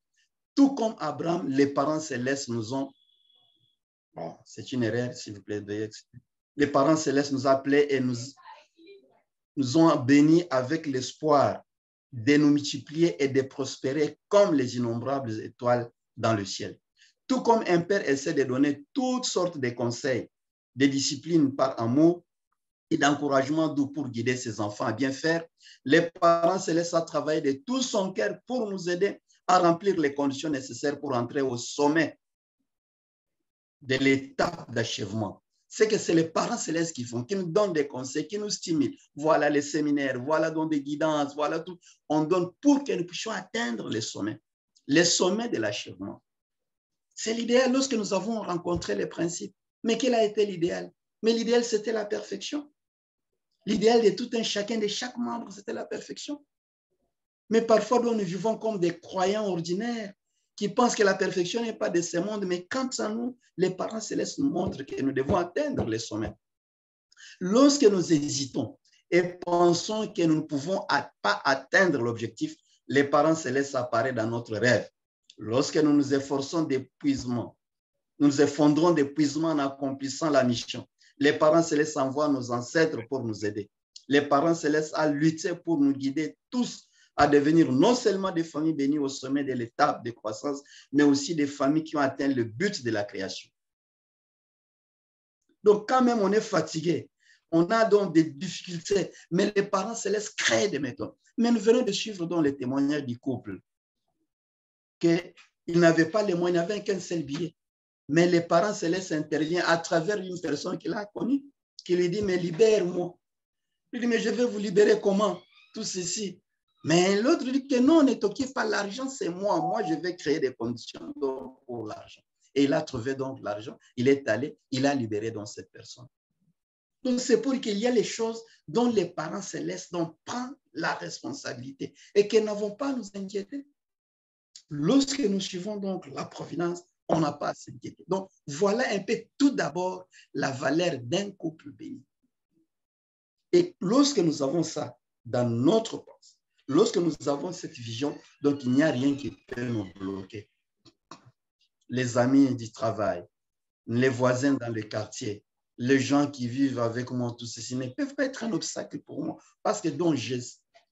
tout comme Abraham, les parents célestes nous ont... Bon, c'est une erreur, s'il vous plaît. Les parents célestes nous appelaient et nous ont bénis avec l'espoir de nous multiplier et de prospérer comme les innombrables étoiles dans le ciel. Tout comme un père essaie de donner toutes sortes de conseils, de discipline par amour et d'encouragement doux pour guider ses enfants à bien faire, les parents se laissent travailler de tout son cœur pour nous aider à remplir les conditions nécessaires pour entrer au sommet de l'étape d'achèvement. C'est que c'est les parents célestes qui font, qui nous donnent des conseils, qui nous stimulent. Voilà les séminaires, voilà donc des guidances, voilà tout. On donne pour que nous puissions atteindre les sommets de l'achèvement. C'est l'idéal lorsque nous avons rencontré les principes. Mais quel a été l'idéal? Mais l'idéal, c'était la perfection. L'idéal de tout un chacun, de chaque membre, c'était la perfection. Mais parfois, nous vivons comme des croyants ordinaires qui pensent que la perfection n'est pas de ce monde, mais quant à nous, les parents célestes nous montrent que nous devons atteindre les sommets. Lorsque nous hésitons et pensons que nous ne pouvons pas atteindre l'objectif, les parents célestes apparaissent dans notre rêve. Lorsque nous nous efforçons d'épuisement, nous nous effondrons d'épuisement en accomplissant la mission. Les parents célestes envoient nos ancêtres pour nous aider. Les parents célestes à lutter pour nous guider tous à devenir non seulement des familles bénies au sommet de l'étape de croissance, mais aussi des familles qui ont atteint le but de la création. Donc, quand même on est fatigué, on a donc des difficultés, mais les parents célestes créent des méthodes. Mais nous venons de suivre donc les témoignages du couple, qu'il n'avait pas les moyens, il n'avait qu'un seul billet. Mais les parents célestes interviennent à travers une personne qu'il a connue, qui lui dit, mais libère-moi. Il dit, mais je vais vous libérer comment? tout ceci. Mais l'autre dit que non, ne t'occupe pas, l'argent, c'est moi. Moi, je vais créer des conditions pour l'argent. Et il a trouvé donc l'argent, il est allé, il a libéré donc cette personne. Donc, c'est pour qu'il y ait les choses dont les parents se laissent donc prendre la responsabilité et qu'ils n'avons pas à nous inquiéter. Lorsque nous suivons donc la providence, on n'a pas à s'inquiéter. Donc, voilà un peu tout d'abord la valeur d'un couple béni. Et lorsque nous avons ça dans notre pensée, lorsque nous avons cette vision, donc il n'y a rien qui peut nous bloquer. Les amis du travail, les voisins dans le quartier, les gens qui vivent avec moi, tout ceci ne peuvent pas être un obstacle pour moi. Parce que donc je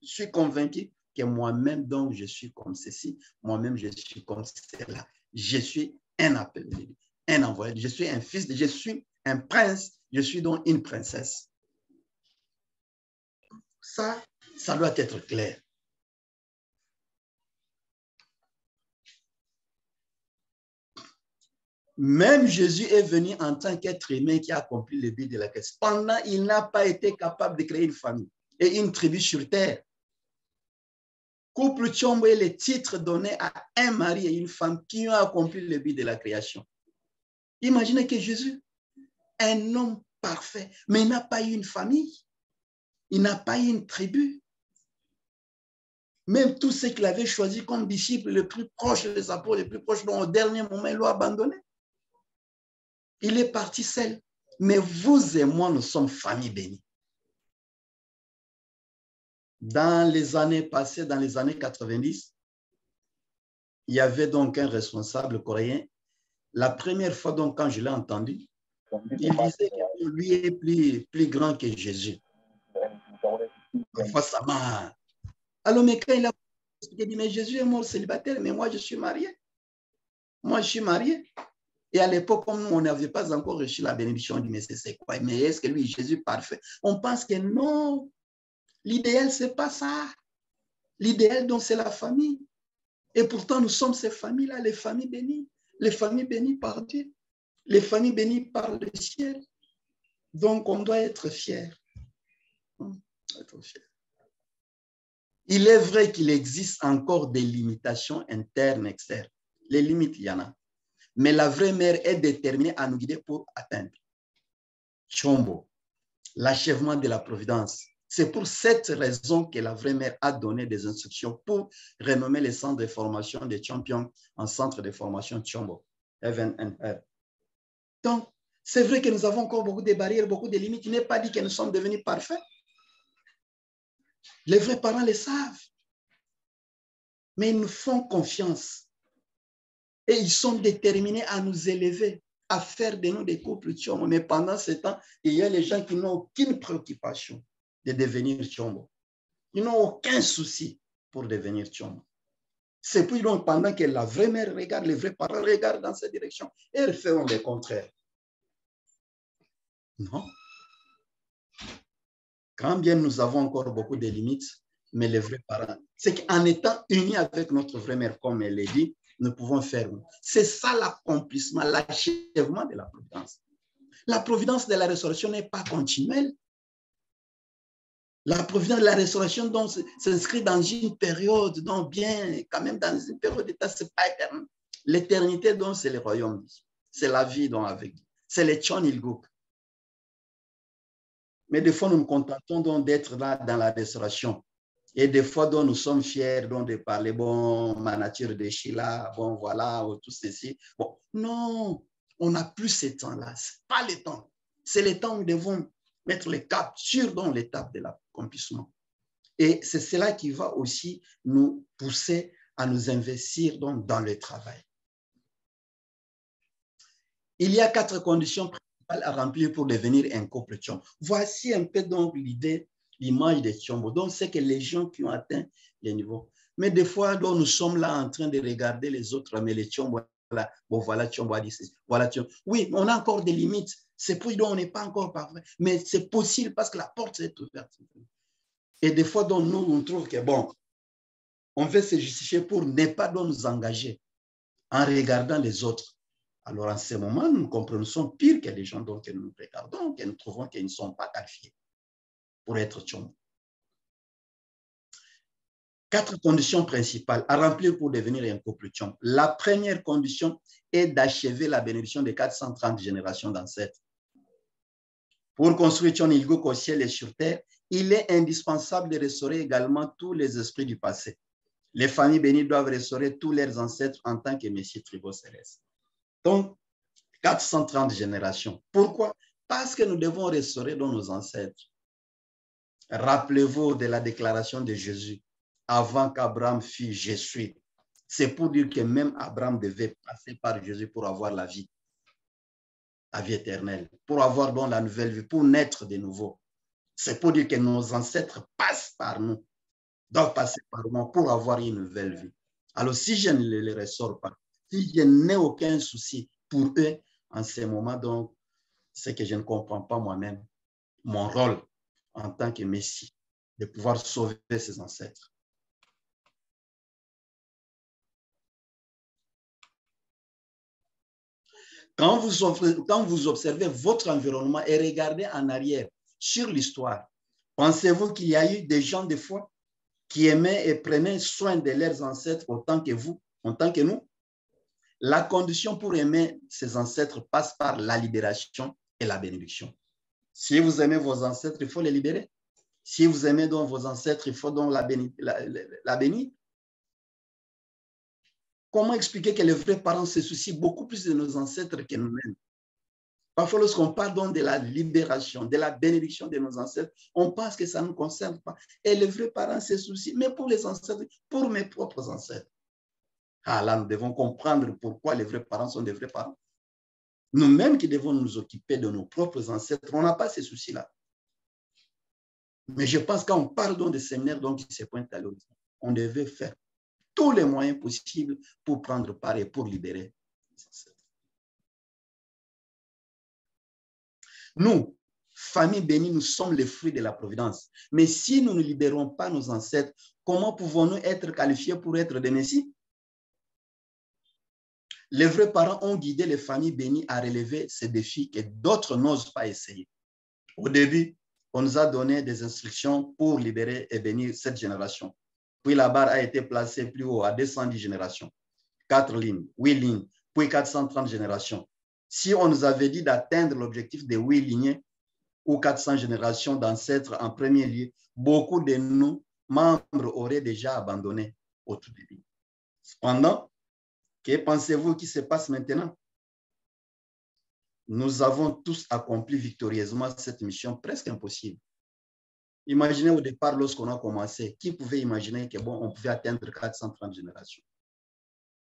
suis convaincu que moi-même, donc je suis comme ceci, moi-même je suis comme cela. Je suis un appelé, un envoyé, je suis un fils, je suis un prince, je suis donc une princesse. Ça doit être clair. Même Jésus est venu en tant qu'être humain qui a accompli le but de la quête. Cependant, il n'a pas été capable de créer une famille et une tribu sur terre. Couple Tchombo est le titre donné à un mari et une femme qui ont accompli le but de la création. Imaginez que Jésus, un homme parfait, mais il n'a pas eu une famille, il n'a pas eu une tribu. Même tous ceux qu'il avait choisis comme disciples les plus proches, les apôtres les plus proches, dont au dernier moment, ils l'ont abandonné. Il est parti seul. Mais vous et moi, nous sommes famille bénie. Dans les années passées, dans les années 90, il y avait donc un responsable coréen. La première fois, donc, quand je l'ai entendu, il disait que lui est plus grand que Jésus. Parfois, ça m'a... Alors, mais quand il a dit, mais Jésus est mort célibataire, mais moi, je suis marié. Moi, je suis marié. Et à l'époque, comme on n'avait pas encore reçu la bénédiction, on dit, mais c'est quoi? Mais est-ce que lui, Jésus parfait? On pense que non. L'idéal, ce n'est pas ça. L'idéal, donc, c'est la famille. Et pourtant, nous sommes ces familles-là, les familles bénies par Dieu, les familles bénies par le ciel. Donc, on doit être fiers. Il est vrai qu'il existe encore des limitations internes, externes. Les limites, il y en a. Mais la vraie mère est déterminée à nous guider pour atteindre. Tchombo, l'achèvement de la providence. C'est pour cette raison que la vraie mère a donné des instructions pour renommer les centres de formation des champions en centre de formation Tchombo, FNNR. Donc, c'est vrai que nous avons encore beaucoup de barrières, beaucoup de limites. Il n'est pas dit que nous sommes devenus parfaits. Les vrais parents le savent. Mais ils nous font confiance. Et ils sont déterminés à nous élever, à faire de nous des couples Tchombo. Mais pendant ce temps, il y a les gens qui n'ont aucune préoccupation de devenir Tchombo. Ils n'ont aucun souci pour devenir Tchombo. C'est puis donc pendant que la vraie mère regarde, les vrais parents regardent dans cette direction, et elles feront le contraire. Non. Quand bien nous avons encore beaucoup de limites, mais les vrais parents, c'est qu'en étant unis avec notre vraie mère, comme elle l'a dit, nous pouvons faire. C'est ça l'accomplissement, l'achèvement de la providence. La providence de la restauration n'est pas continuelle. La providence de la restauration s'inscrit dans une période, donc bien, quand même dans une période d'état, ce n'est pas éternel. L'éternité, donc, c'est le royaume. C'est la vie, donc, avec. C'est le Tchon Ilgouk. Mais des fois, nous nous contentons donc d'être là dans la restauration. Et des fois, donc, nous sommes fiers donc, de parler, bon, ma nature de Sheila, bon, voilà, tout ceci. Bon, non, on n'a plus ce temps-là. Ce n'est pas le temps. C'est le temps où nous devons mettre le cap sur l'étape de l'accomplissement. Et c'est cela qui va aussi nous pousser à nous investir donc, dans le travail. Il y a 4 conditions principales à remplir pour devenir un couple Tchombo. Voici un peu donc l'idée, l'image de Tchombo. Donc, c'est que les gens qui ont atteint les niveaux. Mais des fois, donc, nous sommes là en train de regarder les autres, mais les Tchombo, là, bon, voilà, Tchombo a dit ceci, voilà, Tchombo. Oui, on a encore des limites. C'est pour donc on n'est pas encore parfait. Mais c'est possible parce que la porte est ouverte. Et des fois, donc, nous, on trouve que, bon, on veut se justifier pour ne pas donc, nous engager en regardant les autres. Alors, en ce moment, nous comprenons pire que les gens dont nous regardons, que nous trouvons qu'ils ne sont pas qualifiés pour être Tchombo. 4 conditions principales à remplir pour devenir un couple Tchom. La première condition est d'achever la bénédiction des 430 générations d'ancêtres. Pour construire Tchon Ilgok au ciel et sur terre, il est indispensable de restaurer également tous les esprits du passé. Les familles bénies doivent restaurer tous leurs ancêtres en tant que messieurs tribaux célestes. Donc, 430 générations. Pourquoi? Parce que nous devons restaurer dans nos ancêtres. Rappelez-vous de la déclaration de Jésus. Avant qu'Abraham fût, je suis. C'est pour dire que même Abraham devait passer par Jésus pour avoir la vie éternelle, pour avoir donc la nouvelle vie, pour naître de nouveau. C'est pour dire que nos ancêtres passent par nous, doivent passer par nous pour avoir une nouvelle vie. Alors, si je ne les ressors pas, si je n'ai aucun souci pour eux en ce moment, donc, c'est que je ne comprends pas moi-même mon rôle en tant que Messie, de pouvoir sauver ses ancêtres. Quand vous observez votre environnement et regardez en arrière sur l'histoire, pensez-vous qu'il y a eu des gens de foi qui aimaient et prenaient soin de leurs ancêtres autant que vous, autant que nous? La condition pour aimer ses ancêtres passe par la libération et la bénédiction. Si vous aimez vos ancêtres, il faut les libérer. Si vous aimez donc vos ancêtres, il faut donc la bénir. Comment expliquer que les vrais parents se soucient beaucoup plus de nos ancêtres que nous-mêmes? Parfois, lorsqu'on parle donc de la libération, de la bénédiction de nos ancêtres, on pense que ça ne nous concerne pas. Et les vrais parents se soucient, mais pour les ancêtres, pour mes propres ancêtres. Ah là, nous devons comprendre pourquoi les vrais parents sont des vrais parents. Nous-mêmes qui devons nous occuper de nos propres ancêtres, on n'a pas ces soucis-là. Mais je pense que quand on parle donc de séminaires qui se pointent à l'horizon, on devait faire tous les moyens possibles pour prendre part et pour libérer les ancêtres. Nous, famille bénie, nous sommes les fruits de la providence. Mais si nous ne libérons pas nos ancêtres, comment pouvons-nous être qualifiés pour être des messies? Les vrais parents ont guidé les familles bénies à relever ces défis que d'autres n'osent pas essayer. Au début, on nous a donné des instructions pour libérer et bénir cette génération. Puis la barre a été placée plus haut à 210 générations, 4 lignes, 8 lignes, puis 430 générations. Si on nous avait dit d'atteindre l'objectif de 8 lignées ou 400 générations d'ancêtres en premier lieu, beaucoup de nous, membres, auraient déjà abandonné au tout début. Cependant, que pensez-vous qui se passe maintenant? Nous avons tous accompli victorieusement cette mission presque impossible. Imaginez au départ, lorsqu'on a commencé, qui pouvait imaginer que on pouvait atteindre 430 générations?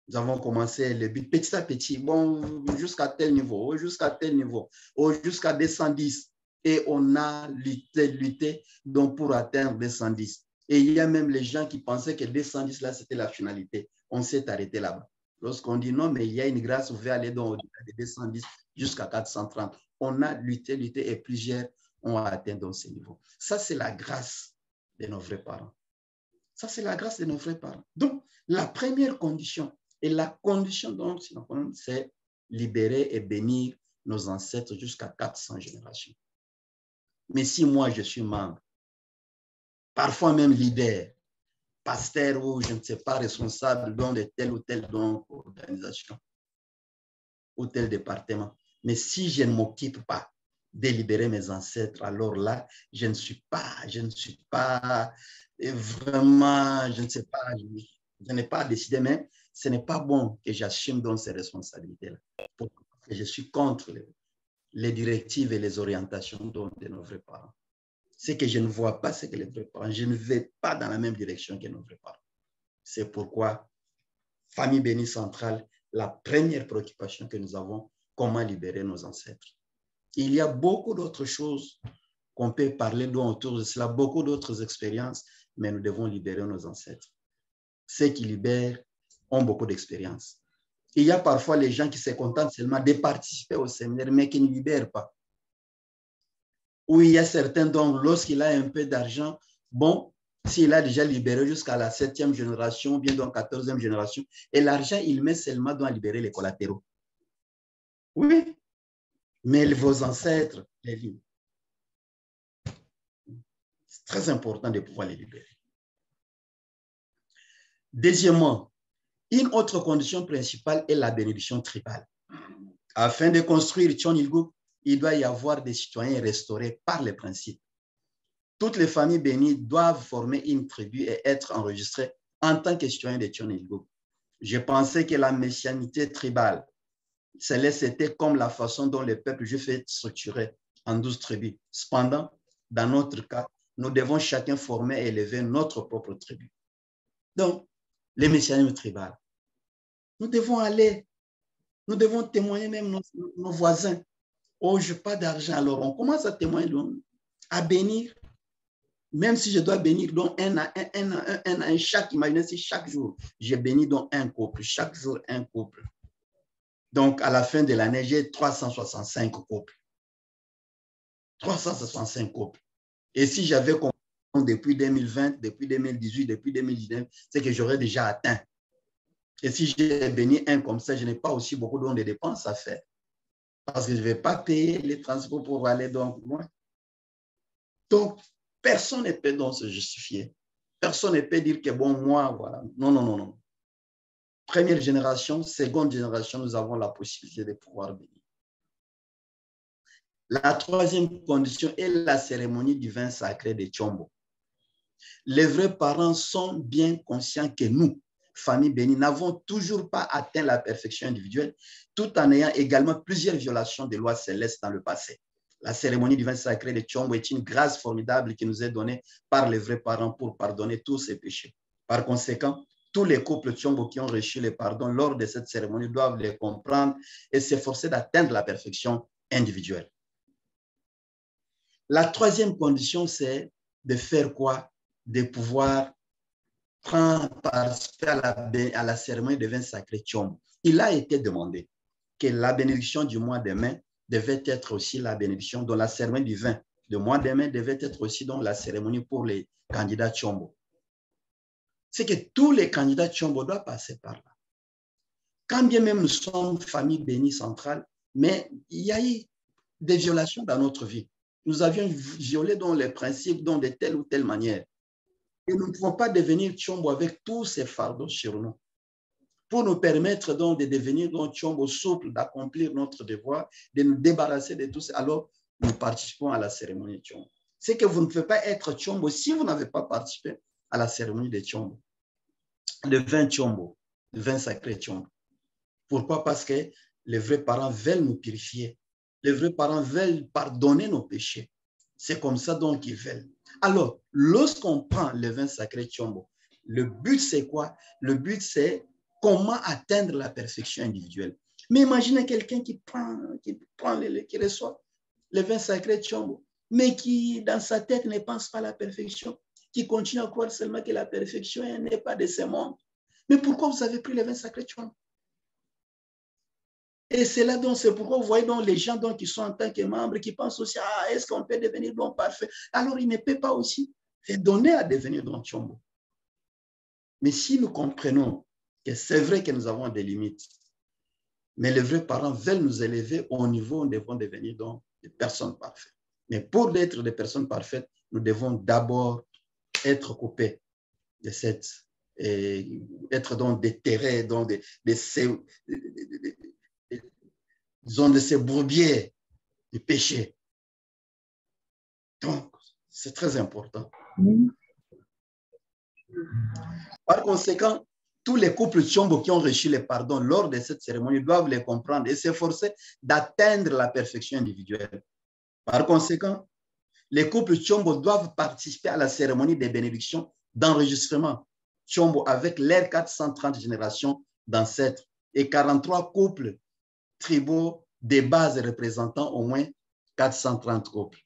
Nous avons commencé le but petit à petit, jusqu'à tel niveau, jusqu'à tel niveau, jusqu'à 210. Et on a lutté donc pour atteindre 210. Et il y a même les gens qui pensaient que 210, là, c'était la finalité. On s'est arrêté là-bas. Lorsqu'on dit non, mais il y a une grâce, vous pouvez aller dans de 210 jusqu'à 430. On a lutté et plusieurs ont atteint dans ces niveaux. Ça, c'est la grâce de nos vrais parents. Ça, c'est la grâce de nos vrais parents. Donc, la première condition, et la condition donc, c'est libérer et bénir nos ancêtres jusqu'à 400 générations. Mais si moi, je suis membre, parfois même leader, pasteur ou je ne sais pas, responsable de telle ou telle organisation ou tel département, mais si je ne m'occupe pas de libérer mes ancêtres, alors là, je ne suis pas vraiment, je ne sais pas, je n'ai pas décidé, mais ce n'est pas bon que j'assume donc ces responsabilités-là. Parce que je suis contre les directives et les orientations de nos vrais parents. C'est que je ne vois pas ce que les vrais parents, je ne vais pas dans la même direction que nos vrais parents. C'est pourquoi, famille bénie centrale, la première préoccupation que nous avons, comment libérer nos ancêtres. Il y a beaucoup d'autres choses qu'on peut parler autour de cela, beaucoup d'autres expériences, mais nous devons libérer nos ancêtres. Ceux qui libèrent ont beaucoup d'expérience. Il y a parfois les gens qui se contentent seulement de participer au séminaire, mais qui ne libèrent pas. Ou il y a certains dont, lorsqu'il a un peu d'argent, s'il a déjà libéré jusqu'à la 7e génération, ou bien dans la 14e génération, et l'argent, il met seulement dans libérer les collatéraux. Oui, mais vos ancêtres, les lignes. C'est très important de pouvoir les libérer. Deuxièmement, une autre condition principale est la bénédiction tribale. Afin de construire Thion Ilgoup, il doit y avoir des citoyens restaurés par les principes. Toutes les familles bénies doivent former une tribu et être enregistrées en tant que citoyens de Thion Ilgoup. Je pensais que la messianité tribale, c'était comme la façon dont le peuple juif est structuré en 12 tribus. Cependant, dans notre cas, nous devons chacun former et élever notre propre tribu. Donc, le messianisme tribal. Nous devons aller, nous devons témoigner même nos voisins. Oh, je n'ai pas d'argent, alors on commence à témoigner, à bénir. Même si je dois bénir donc un à un, chaque, imaginez si chaque jour, j'ai béni donc un couple, chaque jour un couple. Donc, à la fin de l'année, j'ai 365 couples. 365 couples. Et si j'avais compris depuis 2020, depuis 2018, depuis 2019, c'est que j'aurais déjà atteint. Et si j'ai béni un comme ça, je n'ai pas aussi beaucoup de dépenses à faire. Parce que je ne vais pas payer les transports pour aller donc loin. Donc, personne ne peut donc se justifier. Personne ne peut dire que bon, moi, voilà. Non, non, non, non. Première génération, seconde génération, nous avons la possibilité de pouvoir bénir. La troisième condition est la cérémonie du vin sacré de Tchombo. Les vrais parents sont bien conscients que nous, famille bénie, n'avons toujours pas atteint la perfection individuelle, tout en ayant également plusieurs violations des lois célestes dans le passé. La cérémonie du vin sacré de Tchombo est une grâce formidable qui nous est donnée par les vrais parents pour pardonner tous ces péchés. Par conséquent, tous les couples Tchombo qui ont reçu le pardon lors de cette cérémonie doivent les comprendre et s'efforcer d'atteindre la perfection individuelle. La troisième condition, c'est de faire quoi? De pouvoir participer à la cérémonie de vin sacré Tchombo. Il a été demandé que la bénédiction du mois de mai devait être aussi la bénédiction dans la cérémonie du vin du mois de mai devait être aussi dans la cérémonie pour les candidats Tchombo. C'est que tous les candidats Tchombo doivent passer par là. Quand bien même nous sommes famille bénie centrale, mais il y a eu des violations dans notre vie. Nous avions violé dans les principes dans de telle ou telle manière. Et nous ne pouvons pas devenir Tchombo avec tous ces fardeaux sur nous. Pour nous permettre donc de devenir donc Tchombo souple, d'accomplir notre devoir, de nous débarrasser de tout ça, alors nous participons à la cérémonie de Tchombo. C'est que vous ne pouvez pas être Tchombo si vous n'avez pas participé à la cérémonie de Tchombo. Le vin Tchombo, le vin sacré Tchombo. Pourquoi? Parce que les vrais parents veulent nous purifier. Les vrais parents veulent pardonner nos péchés. C'est comme ça donc qu'ils veulent. Alors, lorsqu'on prend le vin sacré Tchombo, le but c'est quoi? Le but c'est comment atteindre la perfection individuelle. Mais imaginez quelqu'un qui reçoit le vin sacré Tchombo, mais qui dans sa tête ne pense pas à la perfection, qui continue à croire seulement que la perfection n'est pas de ce monde. Mais pourquoi vous avez pris le vin sacré Tchombo? Et c'est là donc, c'est pourquoi vous voyez donc les gens donc, qui sont en tant que membres, qui pensent aussi, ah, est-ce qu'on peut devenir donc parfait? Alors, ils ne peuvent pas aussi se donner à devenir donc Tchombo. Mais si nous comprenons que c'est vrai que nous avons des limites, mais les vrais parents veulent nous élever au niveau où nous devons devenir donc des personnes parfaites. Mais pour être des personnes parfaites, nous devons d'abord être coupés de cette, être donc déterrés, donc de ces bourbiers du péché. Donc, c'est très important. Par conséquent, tous les couples Tchombo qui ont reçu les pardons lors de cette cérémonie doivent les comprendre et s'efforcer d'atteindre la perfection individuelle. Par conséquent, les couples Tchombo doivent participer à la cérémonie des bénédictions d'enregistrement Tchombo avec leurs 430 générations d'ancêtres et 43 couples tribaux de base représentant au moins 430 couples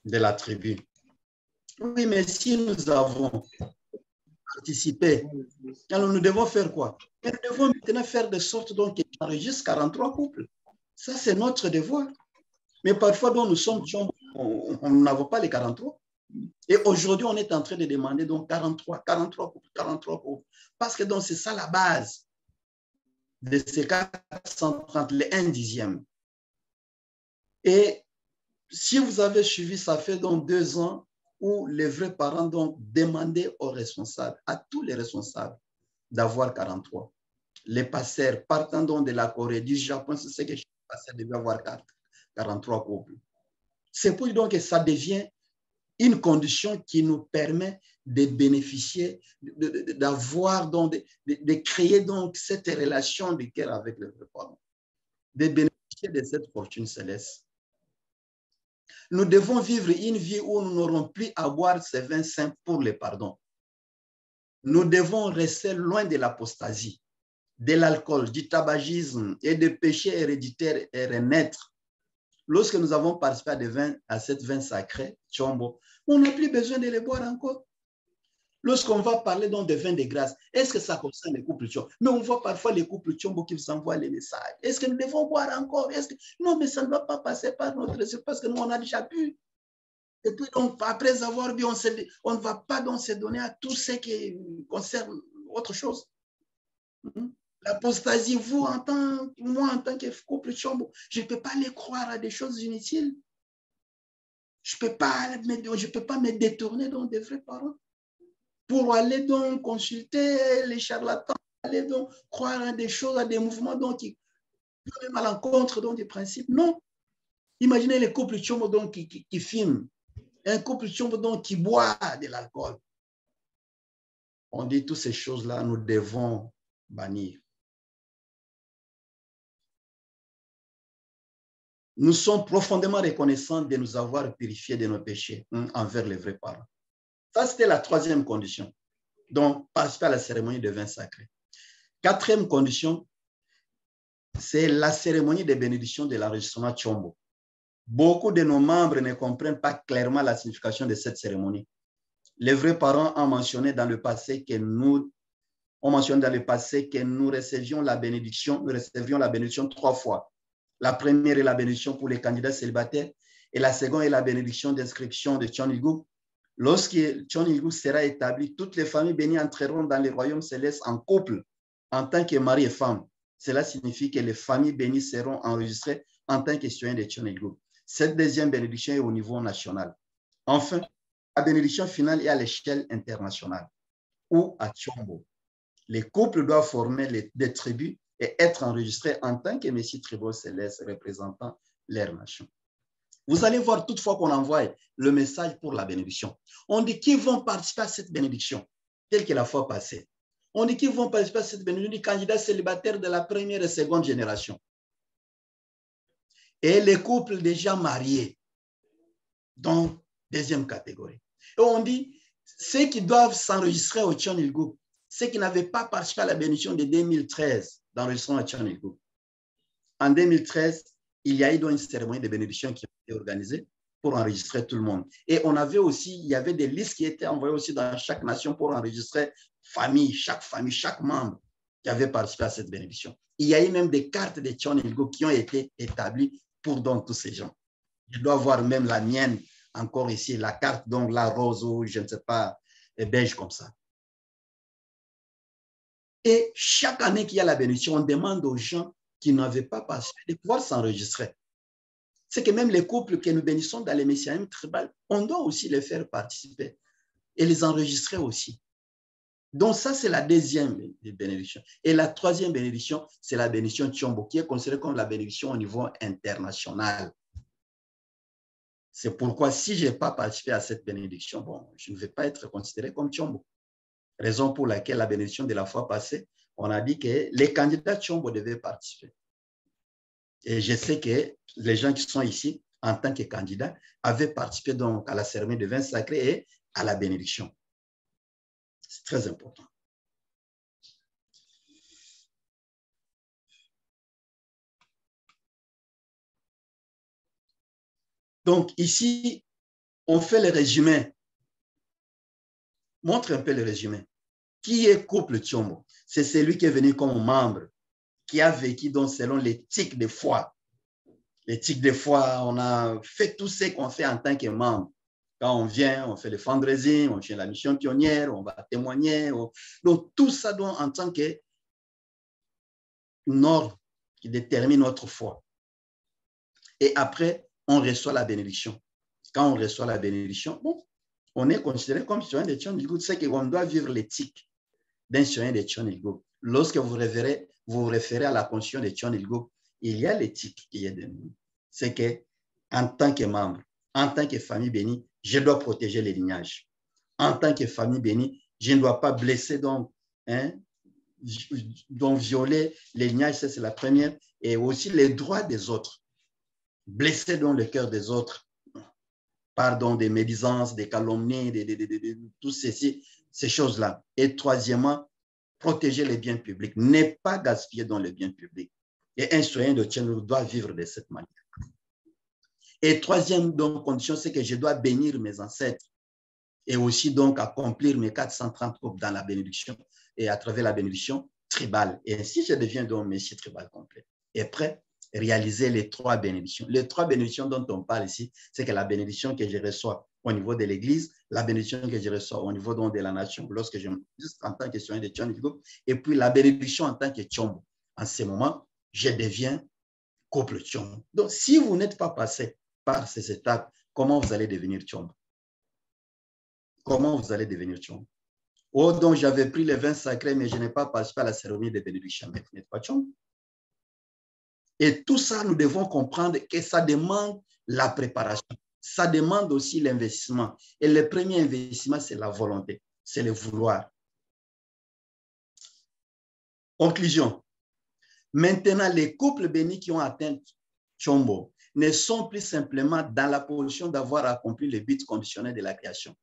de la tribu. Oui, mais si nous avons participé, alors nous devons faire quoi? Nous devons maintenant faire de sorte qu'il enregistre 43 couples. Ça, c'est notre devoir. Mais parfois, nous sommes, on n'avons pas les 43. Et aujourd'hui, on est en train de demander donc 43 couples. Parce que donc c'est ça la base de ces 430, les 1/10. Et si vous avez suivi, ça fait donc 2 ans, où les vrais parents donc demandaient aux responsables, à tous les responsables, d'avoir 43. Les pasteurs partant donc de la Corée, du Japon, c'est ce que les pasteurs devaient avoir 43 couples. C'est pour donc que ça devient une condition qui nous permet de bénéficier, d'avoir donc, de créer donc cette relation de cœur avec les vrais parents, de bénéficier de cette fortune céleste. Nous devons vivre une vie où nous n'aurons plus à boire ces vins saints pour le pardon. Nous devons rester loin de l'apostasie, de l'alcool, du tabagisme et des péchés héréditaires et renaître. Lorsque nous avons participé à cette vin sacré, Tchombo, on n'a plus besoin de les boire encore. Lorsqu'on va parler donc de vin de grâce, est-ce que ça concerne les couples Tchombo? Mais on voit parfois les couples Tchombo qui vous envoient les messages. Est-ce que nous devons boire encore? Non, mais ça ne doit pas passer par notre esprit parce que nous, on a déjà pu. Et puis, donc, après avoir bu, on ne va pas donc se donner à tout ce qui concerne autre chose. L'apostasie, moi, en tant que couple Tchombo, je ne peux pas les croire à des choses inutiles. Je ne peux pas me détourner donc des vrais parents pour aller donc consulter les charlatans, aller donc croire à des choses, à des mouvements donc qui vont même à l'encontre donc des principes. Non. Imaginez les couples Tchombo donc qui filment, un couple Tchombo donc qui boit de l'alcool. On dit toutes ces choses-là, nous devons bannir. Nous sommes profondément reconnaissants de nous avoir purifiés de nos péchés envers les vrais parents. Ça, c'était la troisième condition. Donc, participer à la cérémonie de vin sacré. Quatrième condition, c'est la cérémonie de bénédiction de l'enregistrement Tchombo. Beaucoup de nos membres ne comprennent pas clairement la signification de cette cérémonie. Les vrais parents ont mentionné dans le passé que nous recevions la bénédiction 3 fois. La première est la bénédiction pour les candidats célibataires et la seconde est la bénédiction d'inscription de Cheon Il-guk. Lorsque Cheon Il-guk sera établi, toutes les familles bénies entreront dans le royaume céleste en couple, en tant que mari et femme. Cela signifie que les familles bénies seront enregistrées en tant que citoyens de Cheon Il-guk. Cette deuxième bénédiction est au niveau national. Enfin, la bénédiction finale est à l'échelle internationale ou à Tchombo. Les couples doivent former des tribus et être enregistrés en tant que messieurs tribaux célestes représentant leur nation. Vous allez voir toutefois qu'on envoie le message pour la bénédiction. On dit qu'ils vont participer à cette bénédiction, telle que la fois passée. On dit qu'ils vont participer à cette bénédiction des candidats célibataires de la première et seconde génération. Et les couples déjà mariés, donc deuxième catégorie. Et on dit ceux qui doivent s'enregistrer au Cheon Il-guk, ceux qui n'avaient pas participé à la bénédiction de 2013 d'enregistrement à Cheon Il-guk. En 2013, il y a eu donc une cérémonie de bénédiction qui a été organisée pour enregistrer tout le monde. Et on avait aussi, il y avait des listes qui étaient envoyées aussi dans chaque nation pour enregistrer famille, chaque membre qui avait participé à cette bénédiction. Il y a eu même des cartes de Cheon Il-guk qui ont été établies pour donc tous ces gens. Je dois voir même la mienne encore ici, la carte, donc la rose ou je ne sais pas, beige comme ça. Et chaque année qu'il y a la bénédiction, on demande aux gens qui n'avaient pas participé de pouvoir s'enregistrer. C'est que même les couples que nous bénissons dans les messianismes tribal, on doit aussi les faire participer et les enregistrer aussi. Donc ça, c'est la deuxième bénédiction. Et la troisième bénédiction, c'est la bénédiction Tchombo, qui est considérée comme la bénédiction au niveau international. C'est pourquoi si je n'ai pas participé à cette bénédiction, bon, je ne vais pas être considéré comme Tchombo. Raison pour laquelle la bénédiction de la fois passée, on a dit que les candidats Tchombo devaient participer. Et je sais que les gens qui sont ici, en tant que candidats, avaient participé donc à la cérémonie de vin sacré et à la bénédiction. C'est très important. Donc ici, on fait le résumé. Montre un peu le résumé. Qui est couple Tchombo? C'est celui qui est venu comme membre, qui a vécu donc selon l'éthique de foi. L'éthique de foi, on a fait tout ce qu'on fait en tant que membre. Quand on vient, on fait le fundraising, on fait la mission pionnière, on va témoigner. Donc tout ça donc, en tant que norme qui détermine notre foi. Et après, on reçoit la bénédiction. Quand on reçoit la bénédiction, bon, on est considéré comme citoyen de Tchon-Ilgou. C'est qu'on doit vivre l'éthique d'un citoyen de Tchon-Ilgou. Lorsque vous vous référez à la constitution de Tchon-Ilgou, il y a l'éthique qui est de nous. C'est qu'en tant que membre, en tant que famille bénie, je dois protéger les lignages. En tant que famille bénie, je ne dois pas blesser, donc violer les lignages, c'est la première, et aussi les droits des autres. Blesser dans le cœur des autres, pardon, des médisances, des calomnies, tout ceci, ces choses-là. Et troisièmement, protéger les biens publics, ne pas gaspiller dans les biens publics. Et un citoyen de Tchon doit vivre de cette manière. Et troisième donc, condition, c'est que je dois bénir mes ancêtres et aussi donc accomplir mes 430 coupes dans la bénédiction et à travers la bénédiction tribale. Et ainsi, je deviens donc messie tribal complet. Et après, réaliser les 3 bénédictions. Les 3 bénédictions dont on parle ici, c'est que la bénédiction que je reçois au niveau de l'Église, la bénédiction que je reçois au niveau donc de la nation, lorsque je me dis en tant que citoyen de Tchon-Ilgou, et puis la bénédiction en tant que Tchombo. En ce moment, je deviens couple Tchombo. Donc, si vous n'êtes pas passé par ces étapes, comment vous allez devenir Tchombo? Comment vous allez devenir Tchombo? Oh, donc j'avais pris les vins sacrés, mais je n'ai pas participé à la cérémonie de bénédiction. Mais vous n'êtes pas Tchombo. Et tout ça, nous devons comprendre que ça demande la préparation. Ça demande aussi l'investissement. Et le premier investissement, c'est la volonté, c'est le vouloir. Conclusion. Maintenant, les couples bénis qui ont atteint Tchombo ne sont plus simplement dans la position d'avoir accompli le but conditionnel de la création.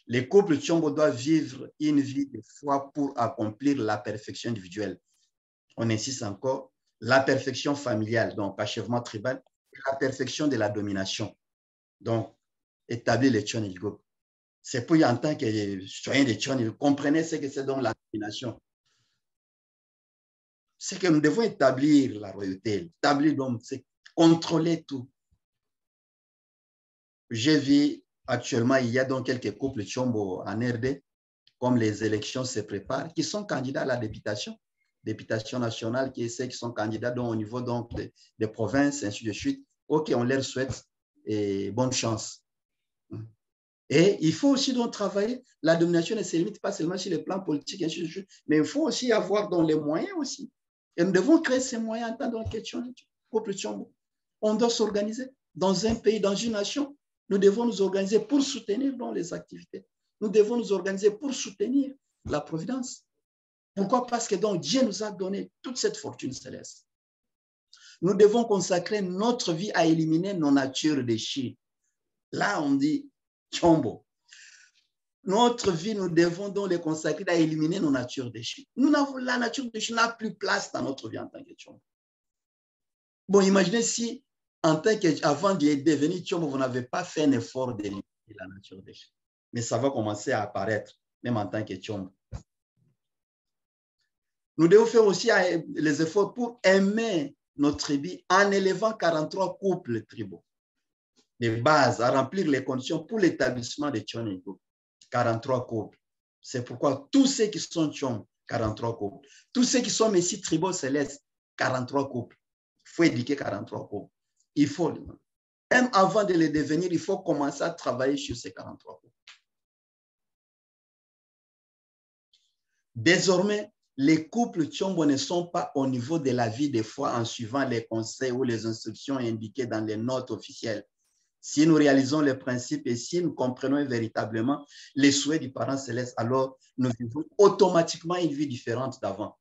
Les couples Tchombo doivent vivre une vie de foi pour accomplir la perfection individuelle. On insiste encore, la perfection familiale, donc achèvement tribal, la perfection de la domination, donc établir les Tchon-Ilgou. C'est pour en tant que citoyen de Tchon-Ilgou, comprenez ce que c'est donc la domination. C'est que nous devons établir la royauté, établir donc, c'est contrôler tout. J'ai vu actuellement, il y a donc quelques couples Tchombo en RD, comme les élections se préparent, qui sont candidats à la députation nationale, qui sont candidats donc, au niveau donc, des provinces, ainsi de suite. OK, on leur souhaite et bonne chance. Et il faut aussi donc travailler. La domination ne se limite pas seulement sur le plan politique, ainsi de suite, mais il faut aussi avoir donc, les moyens aussi. Et nous devons créer ces moyens en tant que couple Tchombo. On doit s'organiser dans un pays, dans une nation. Nous devons nous organiser pour soutenir donc, les activités. Nous devons nous organiser pour soutenir la providence. Pourquoi? Parce que donc, Dieu nous a donné toute cette fortune céleste. Nous devons consacrer notre vie à éliminer nos natures déchirées. Là, on dit Tchombo. Notre vie, nous devons donc les consacrer à éliminer nos natures déchirées. La nature déchirée n'a plus place dans notre vie en tant que Tchombo. Bon, imaginez si, avant de devenir Tchombo, vous n'avez pas fait un effort d'éliminer la nature déchirée. Mais ça va commencer à apparaître, même en tant que Tchombo. Nous devons faire aussi les efforts pour aimer nos tribus en élevant 43 couples tribaux de base à remplir les conditions pour l'établissement de Tchon-Ilgou. 43 couples. C'est pourquoi tous ceux qui sont Tchon, 43 couples. Tous ceux qui sont messies tribaux célestes, 43 couples. Il faut éduquer 43 couples. Il faut, même avant de les devenir, il faut commencer à travailler sur ces 43 couples. Désormais, les couples Tchombo ne sont pas au niveau de la vie de foi en suivant les conseils ou les instructions indiquées dans les notes officielles. Si nous réalisons les principes et si nous comprenons véritablement les souhaits du parent céleste, alors nous vivons automatiquement une vie différente d'avant.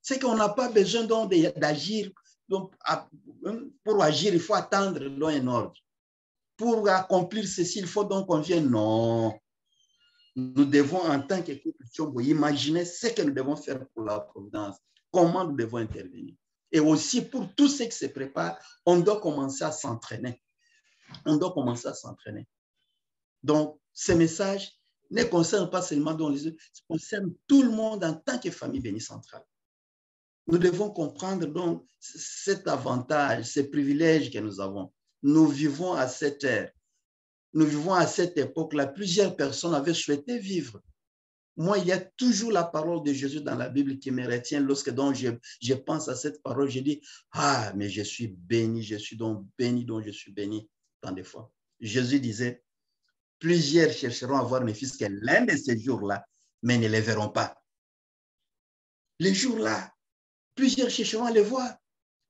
C'est qu'on n'a pas besoin d'agir. Pour agir, il faut attendre un ordre. Pour accomplir ceci, il faut donc qu'on vienne. Non. Nous devons, en tant que couple Tchombo, imaginer ce que nous devons faire pour la providence, comment nous devons intervenir. Et aussi, pour tous ceux qui se préparent, on doit commencer à s'entraîner. On doit commencer à s'entraîner. Donc, ce message ne concerne pas seulement dans les autres, ça concerne tout le monde en tant que famille bénie centrale. Nous devons comprendre donc cet avantage, ces privilèges que nous avons. Nous vivons à cette ère. Nous vivons à cette époque-là. Plusieurs personnes avaient souhaité vivre. Moi, il y a toujours la parole de Jésus dans la Bible qui me retient. Lorsque donc je pense à cette parole, je dis, ah, mais je suis béni, je suis donc béni, donc je suis béni tant de fois. Jésus disait, Plusieurs chercheront à voir mes fils que l'un de ces jours-là, mais ne les verront pas. Les jours-là, plusieurs chercheront à les voir.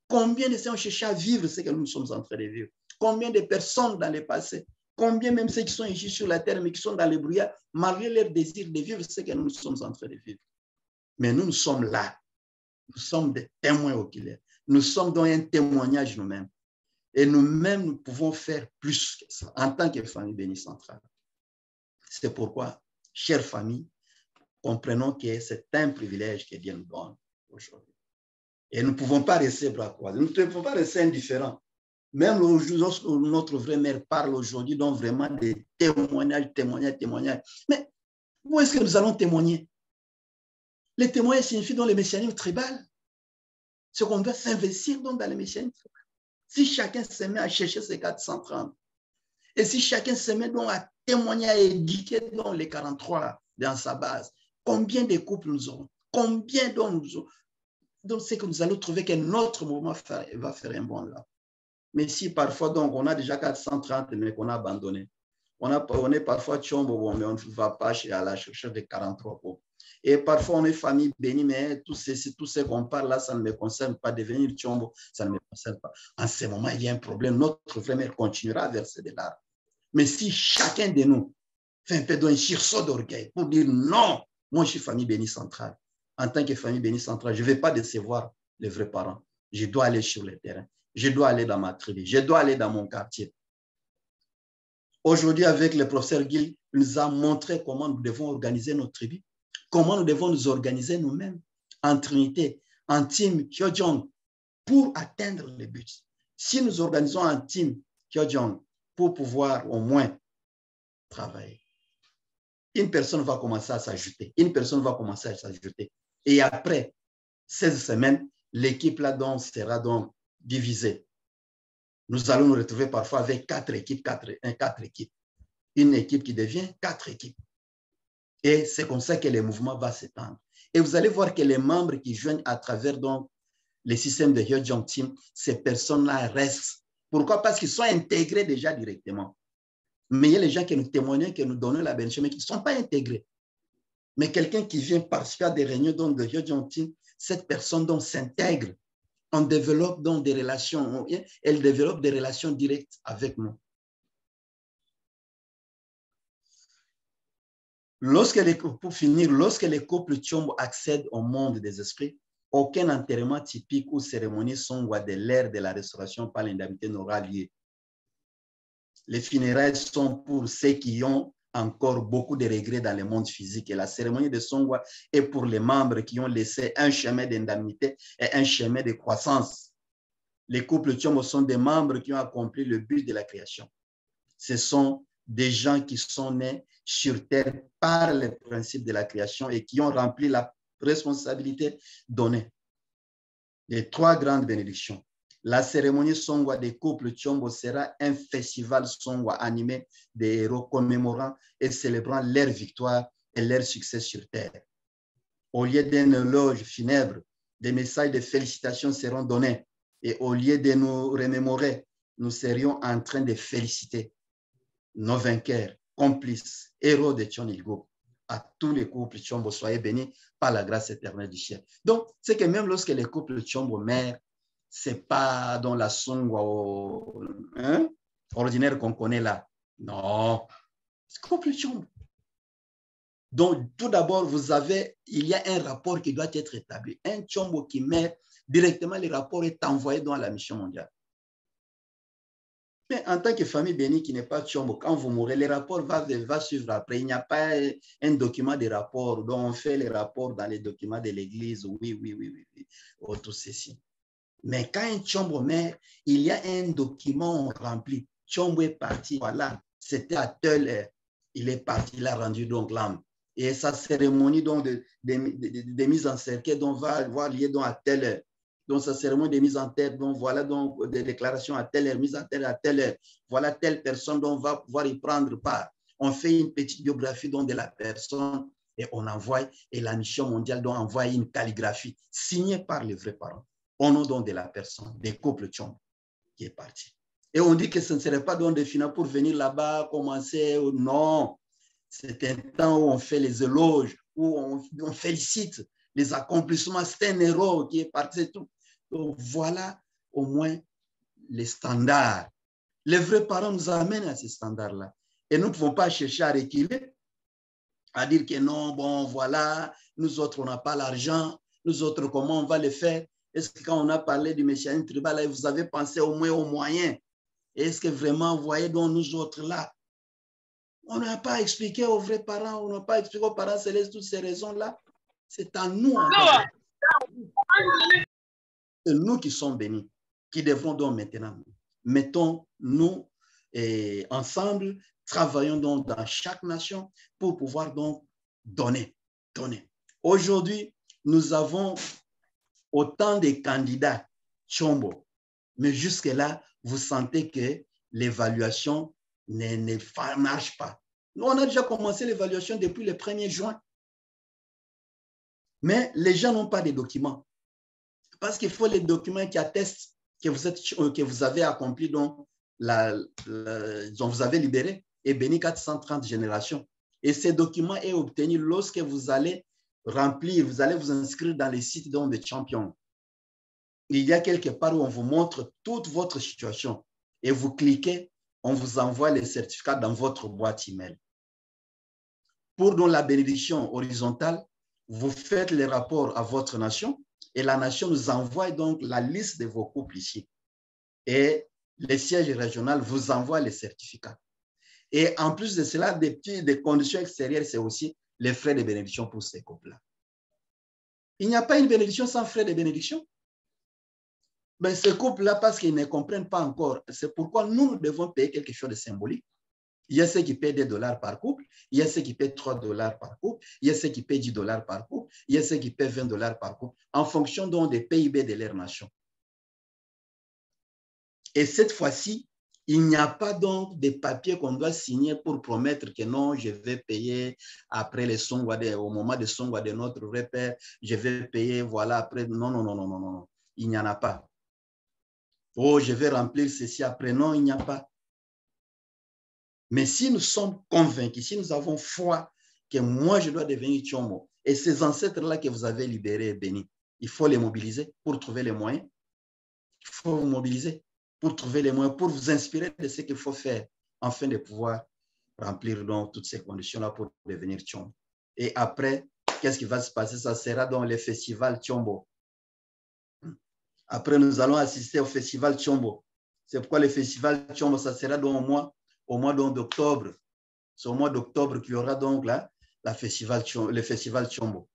Combien de ceux ont cherché à vivre ce que nous sommes en train de vivre? Combien de personnes dans le passé? Combien même ceux qui sont ici sur la terre, mais qui sont dans le brouillard, malgré leur désir de vivre ce que nous sommes en train de vivre? Mais nous sommes là. Nous sommes des témoins oculaires. Nous sommes dans un témoignage nous-mêmes. Et nous-mêmes, nous pouvons faire plus que ça en tant que famille bénie centrale. C'est pourquoi, chère famille, comprenons que c'est un privilège que Dieu nous donne aujourd'hui. Et nous ne pouvons pas rester bras croisés. Nous ne pouvons pas rester indifférents. Même lorsque notre vraie mère parle aujourd'hui, donc vraiment des témoignages. Mais où est-ce que nous allons témoigner? Les témoignages signifient dans le messianisme tribal. C'est qu'on doit s'investir dans le messianisme tribal. Si chacun se met à chercher ses 430, et si chacun se met donc à témoigner, à éduquer dans les 43 dans sa base, combien de couples nous aurons? Combien donc nous aurons? Donc, c'est que nous allons trouver que notre mouvement va faire un bon là. Mais si parfois, donc, on a déjà 430, mais qu'on a abandonné, on est parfois Tchombo, mais on ne va pas à la recherche de 43 couples. Et parfois, on est famille bénie, mais tout ce qu'on parle là, ça ne me concerne pas. Devenir Tchombo, ça ne me concerne pas. En ce moment, il y a un problème. Notre vraie mère continuera à verser des larmes. Mais si chacun de nous fait un peu d'un sursaut d'orgueil pour dire non, moi je suis famille bénie centrale. En tant que famille bénie centrale, je ne vais pas décevoir les vrais parents. Je dois aller sur le terrain. Je dois aller dans ma tribu. Je dois aller dans mon quartier. Aujourd'hui, avec le professeur Gil, il nous a montré comment nous devons organiser notre tribu, comment nous devons nous organiser nous-mêmes en trinité, en team Kyojong, pour atteindre les buts. Si nous organisons un team Kyojong pour pouvoir au moins travailler, une personne va commencer à s'ajouter. Une personne va commencer à s'ajouter. Et après 16 semaines, l'équipe là donc sera donc divisée. Nous allons nous retrouver parfois avec 4 équipes. Une équipe qui devient 4 équipes. Et c'est comme ça que le mouvement va s'étendre. Et vous allez voir que les membres qui joignent à travers donc les systèmes de Hyojong Team, ces personnes-là restent. Pourquoi? Parce qu'ils sont intégrés déjà directement. Mais il y a les gens qui nous témoignent, qui nous donnent la bénédiction, mais qui ne sont pas intégrés. Mais quelqu'un qui vient participer à des réunions donc, de Hyojong Team, cette personne donc s'intègre. On développe donc des relations, elle développe des relations directes avec nous. Pour finir, lorsque les couples Tchombo accèdent au monde des esprits, aucun enterrement typique ou cérémonie Songwa de l'ère de la restauration par l'indemnité n'aura lieu. Les funérailles sont pour ceux qui ont encore beaucoup de regrets dans le monde physique et la cérémonie de Songwa est pour les membres qui ont laissé un chemin d'indemnité et un chemin de croissance. Les couples Tchombo sont des membres qui ont accompli le but de la création. Ce sont des gens qui sont nés sur terre par le principe de la création et qui ont rempli la responsabilité donnée. Les 3 grandes bénédictions. La cérémonie Songwa des couples Tchombo sera un festival Songwa animé des héros commémorant et célébrant leur victoire et leur succès sur terre. Au lieu d'un éloge funèbre, des messages de félicitations seront donnés et au lieu de nous remémorer, nous serions en train de féliciter nos vainqueurs, complices, héros de Tchonilgo. À tous les couples Tchombo, soyez bénis par la grâce éternelle du ciel. Donc, c'est que même lorsque les couples Tchombo meurent, ce n'est pas dans la Songwa ordinaire qu'on connaît là. Non, c'est couple Tchombo. Donc, tout d'abord, il y a un rapport qui doit être établi. Un Tchombo qui meurt, directement, le rapport est envoyé dans la mission mondiale. Mais en tant que famille bénie qui n'est pas Tchombo, quand vous mourrez, le rapport va suivre après. Il n'y a pas un document de rapport dont on fait les rapports dans les documents de l'Église. Oui. Tout ceci. Mais quand un Tchombo meurt, il y a un document rempli. Tchombo est parti, voilà, c'était à telle heure. Il est parti, il a rendu donc l'âme. Et sa cérémonie donc de mise en cercueil donc va avoir lieu donc à telle heure. Donc, sa cérémonie de mise en terre, donc voilà donc des déclarations à telle heure, mise en terre à telle heure. Voilà telle personne dont on va pouvoir y prendre part. On fait une petite biographie donc de la personne et on envoie, et la mission mondiale donc envoie une calligraphie signée par les vrais parents, au nom donc de la personne, des couples Tchombo qui est parti. Et on dit que ce ne serait pas donc des finances pour venir là-bas, commencer. Non, c'est un temps où on fait les éloges, où on félicite les accomplissements. C'est un héros qui est parti. Tout. Donc voilà au moins les standards. Les vrais parents nous amènent à ces standards-là. Et nous ne pouvons pas chercher à reculer, à dire que non, bon, voilà, nous autres, on n'a pas l'argent, nous autres, comment on va le faire? Est-ce que quand on a parlé du messianisme tribal, vous avez pensé au moins aux moyens? Est-ce que vraiment, vous voyez, donc nous autres là, on n'a pas expliqué aux vrais parents, on n'a pas expliqué aux parents célestes toutes ces raisons-là. C'est à nous, c'est nous qui sommes bénis, qui devrons donc maintenant, mettons-nous ensemble, travaillons donc dans chaque nation pour pouvoir donc donner. Aujourd'hui, nous avons autant de candidats Tchombo, mais jusque-là, vous sentez que l'évaluation ne marche pas. Nous, on a déjà commencé l'évaluation depuis le 1er juin. Mais les gens n'ont pas de documents. Parce qu'il faut les documents qui attestent que vous avez accompli, dont vous avez libéré et béni 430 générations. Et ces documents sont obtenus lorsque vous allez remplir, vous allez vous inscrire dans les sites de champions. Il y a quelque part où on vous montre toute votre situation et vous cliquez, on vous envoie les certificats dans votre boîte email. Pour la bénédiction horizontale, vous faites les rapports à votre nation et la nation nous envoie donc la liste de vos couples ici. Et les sièges régionaux vous envoient les certificats. Et en plus de cela, des conditions extérieures, c'est aussi les frais de bénédiction pour ces couples-là. Il n'y a pas une bénédiction sans frais de bénédiction. Mais ces couples-là, parce qu'ils ne comprennent pas encore, c'est pourquoi nous devons payer quelque chose de symbolique. Il y a ceux qui paient $2 par couple, il y a ceux qui paient $3 par couple, il y a ceux qui paient $10 par couple, il y a ceux qui paient $20 par couple, en fonction donc des PIB de leur nation. Et cette fois-ci, il n'y a pas donc de papiers qu'on doit signer pour promettre que non, je vais payer après les Songwa, au moment des Songwa de notre vrai père, je vais payer, voilà, après. Non. Il n'y en a pas. Oh, je vais remplir ceci après. Non, il n'y a pas. Mais si nous sommes convaincus, si nous avons foi que moi, je dois devenir Tchombo, et ces ancêtres-là que vous avez libérés et bénis, il faut les mobiliser pour trouver les moyens. Il faut vous mobiliser pour trouver les moyens, pour vous inspirer de ce qu'il faut faire, afin de pouvoir remplir donc toutes ces conditions-là pour devenir Tchombo. Et après, qu'est-ce qui va se passer? Ça sera dans les festivals Tchombo. Après, nous allons assister au festival Tchombo. C'est pourquoi le festival Tchombo, ça sera donc au mois d'octobre. C'est au mois d'octobre qu'il y aura donc le festival Tchombo.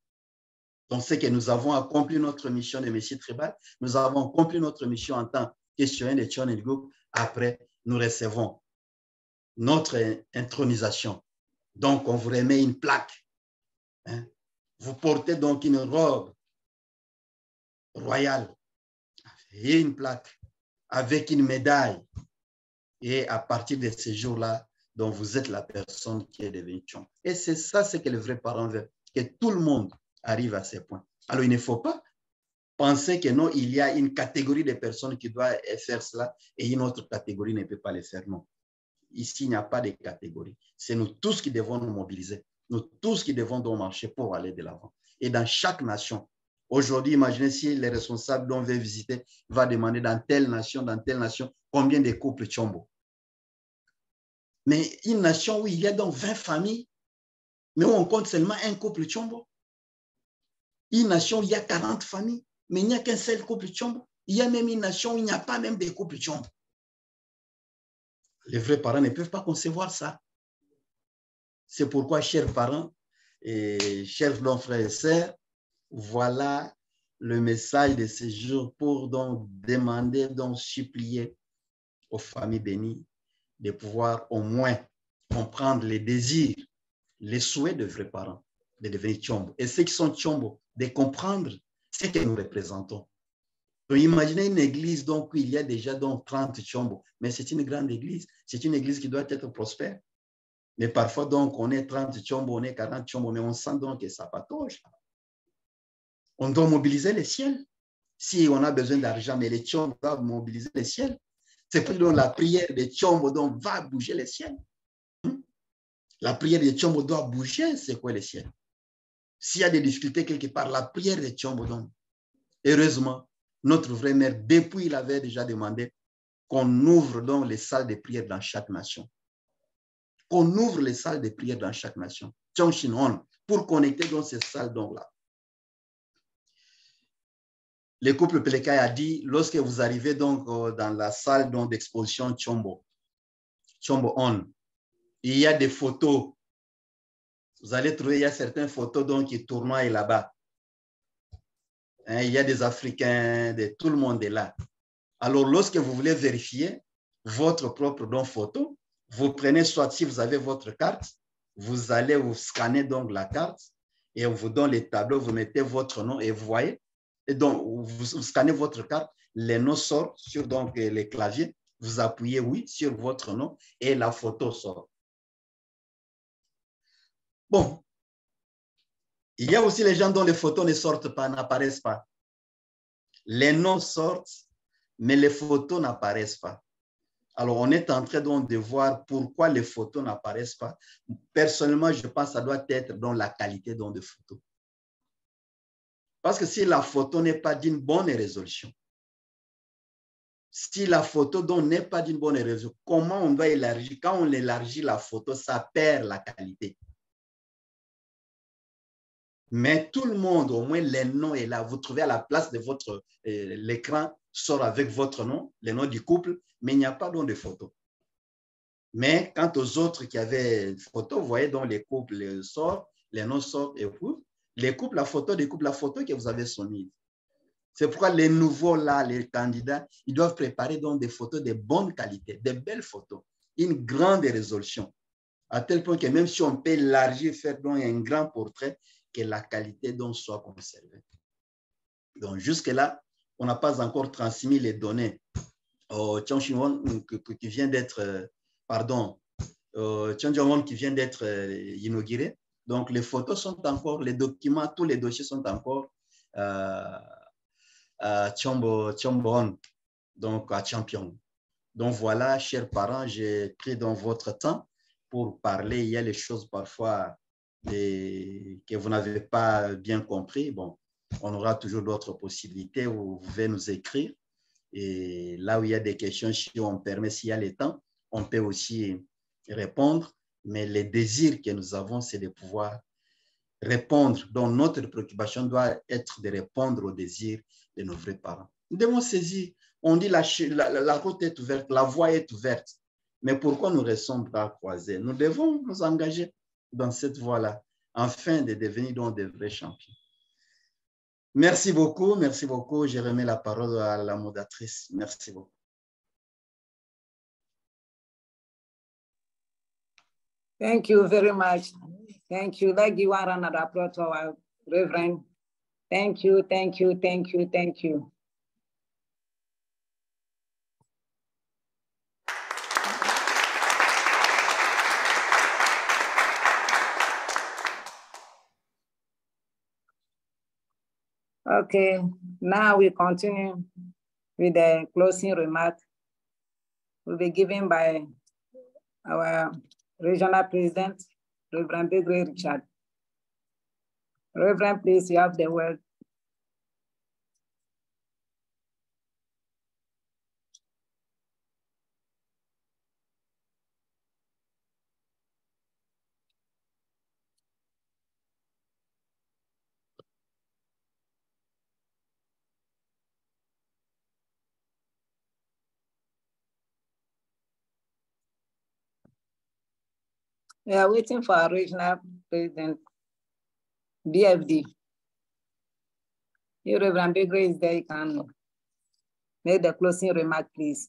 Donc, c'est que nous avons accompli notre mission de Messie Tribal. Nous avons accompli notre mission en tant que citoyen de Tchon et Group. Après, nous recevons notre intronisation. Donc, on vous remet une plaque. Vous portez donc une robe royale et une plaque avec une médaille. Et à partir de ce jour-là, donc vous êtes la personne qui est devenue Tchon. Et c'est ça ce que les vrais parents veulent, que tout le monde arrive à ces points. Alors, il ne faut pas penser que non, il y a une catégorie de personnes qui doivent faire cela et une autre catégorie ne peut pas le faire. Non. Ici, il n'y a pas de catégorie. C'est nous tous qui devons nous mobiliser. Nous tous qui devons donc marcher pour aller de l'avant. Et dans chaque nation, aujourd'hui, imaginez si les responsables dont on veut visiter va demander dans telle nation, combien de couples Tchombo. Mais une nation où il y a donc 20 familles, mais où on compte seulement un couple Tchombo. Une nation où il y a 40 familles, mais il n'y a qu'un seul couple Tchombo. Il y a même une nation où il n'y a pas même de couples Tchombo. Les vrais parents ne peuvent pas concevoir ça. C'est pourquoi, chers parents et chers frères et sœurs, voilà le message de ce jour pour donc demander, donc supplier aux familles bénies de pouvoir au moins comprendre les désirs, les souhaits de vrais parents de devenir Tchombo. Et ceux qui sont Tchombo, de comprendre ce que nous représentons. Donc, imaginez une église donc, où il y a déjà donc 30 Tchombo, mais c'est une grande église. C'est une église qui doit être prospère. Mais parfois, donc, on est 30 Tchombo, on est 40 Tchombo, mais on sent donc que ça patauge. On doit mobiliser les ciels. Si on a besoin d'argent, mais les Tchombo doivent mobiliser les ciels. C'est plus donc la prière de Tchombo donc va bouger les ciels. La prière de Tchombo doit bouger, c'est quoi les ciels? S'il y a des difficultés quelque part, la prière de Tchombo donc, heureusement, notre vrai maire, depuis il avait déjà demandé qu'on ouvre donc les salles de prière dans chaque nation. Qu'on ouvre les salles de prière dans chaque nation. Tchongshin-on, pour connecter dans ces salles donc-là. Le couple Pelekai a dit, lorsque vous arrivez donc dans la salle d'exposition Tchombo On, il y a des photos. Vous allez trouver, il y a certaines photos donc qui tournoient là-bas. Hein, il y a des Africains, tout le monde est là. Alors, lorsque vous voulez vérifier votre propre donc, photo, vous prenez soit si vous avez votre carte, vous allez vous scanner donc la carte et on vous donne les tableaux, vous mettez votre nom et vous voyez. Et donc, vous scannez votre carte, les noms sortent sur donc, les claviers, vous appuyez oui sur votre nom et la photo sort. Bon, il y a aussi les gens dont les photos ne sortent pas, n'apparaissent pas. Les noms sortent, mais les photos n'apparaissent pas. Alors, on est en train donc de voir pourquoi les photos n'apparaissent pas. Personnellement, je pense que ça doit être dans la qualité donc, de photos. Parce que si la photo n'est pas d'une bonne résolution, si la photo n'est pas d'une bonne résolution, comment on doit élargir? Quand on élargit la photo, ça perd la qualité. Mais tout le monde, au moins les noms est là. Vous trouvez à la place de votre l'écran sort avec votre nom, le nom du couple, mais il n'y a pas donc de photo. Mais quant aux autres qui avaient une photo, vous voyez donc les couples sortent, les noms sortent et puis les couples, la photo des couples, la photo que vous avez soumise. C'est pourquoi les nouveaux là, les candidats, ils doivent préparer donc des photos de bonne qualité, de belles photos, une grande résolution, à tel point que même si on peut élargir, faire donc un grand portrait, que la qualité donc soit conservée. Donc jusque-là, on n'a pas encore transmis les données au Tchongshin-on qui vient d'être, Tchongshin-on qui vient d'être inauguré. Donc les photos sont encore, les documents, tous les dossiers sont encore à Tchombo-on, donc à Champion. Donc voilà, chers parents, j'ai pris dans votre temps pour parler. Il y a les choses parfois que vous n'avez pas bien compris. Bon, on aura toujours d'autres possibilités où vous pouvez nous écrire. Et là où il y a des questions, si on permet, s'il y a le temps, on peut aussi répondre. Mais le désir que nous avons, c'est de pouvoir répondre. Donc, notre préoccupation doit être de répondre aux désirs de nos vrais parents. Nous devons saisir. On dit la route est ouverte, la voie est ouverte. Mais pourquoi nous restons bras croisés? Nous devons nous engager dans cette voie-là, afin de devenir donc des vrais champions. Merci beaucoup, merci beaucoup. Je remets la parole à la modératrice. Merci beaucoup. Thank you very much. Thank you. Let's give one round of applause to our Reverend. Thank you, thank you, thank you, thank you. Okay, now we continue with the closing remark will be given by our regional president, Reverend Begre Richard. Reverend, please, you have the word. We are waiting for our regional president, BFD. If Reverend Begre is there, you can make the closing remark, please.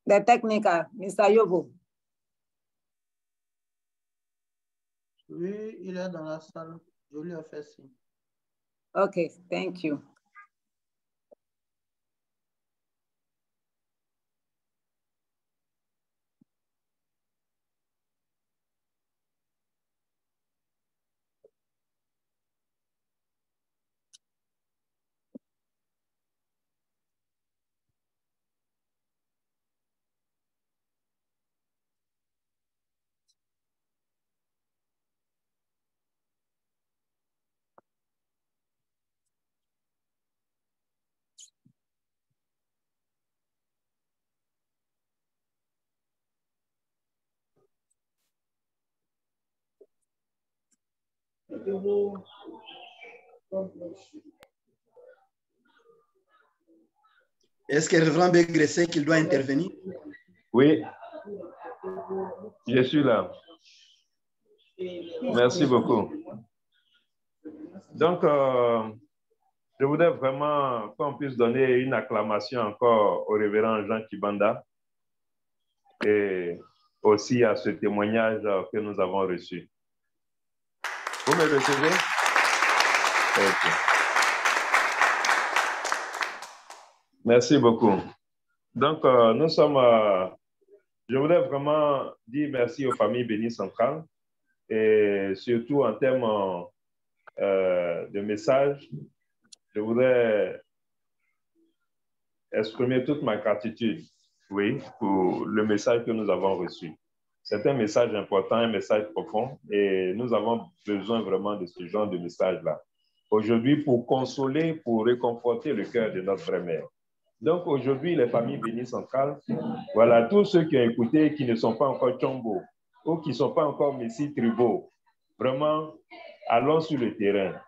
The technical, Mr. Yobo. Oui, il est dans la salle. Je lui ai fait signe. Okay, thank you. Est-ce que le révérend Begressé qu'il doit intervenir? Oui, je suis là. Merci beaucoup. Donc, je voudrais vraiment qu'on puisse donner une acclamation encore au révérend Jean Tshibanda et aussi à ce témoignage que nous avons reçu. Vous me recevez? Okay. Merci beaucoup. Donc, nous sommes... je voudrais vraiment dire merci aux familles bénies centrales et surtout en termes de message, je voudrais exprimer toute ma gratitude, oui, pour le message que nous avons reçu. C'est un message important, un message profond et nous avons besoin vraiment de ce genre de message-là. Aujourd'hui, pour consoler, pour réconforter le cœur de notre vraie mère. Donc aujourd'hui, les familles bénies centrales, voilà, tous ceux qui ont écouté, qui ne sont pas encore Tchombo ou qui ne sont pas encore Messie Tribaux, vraiment, allons sur le terrain.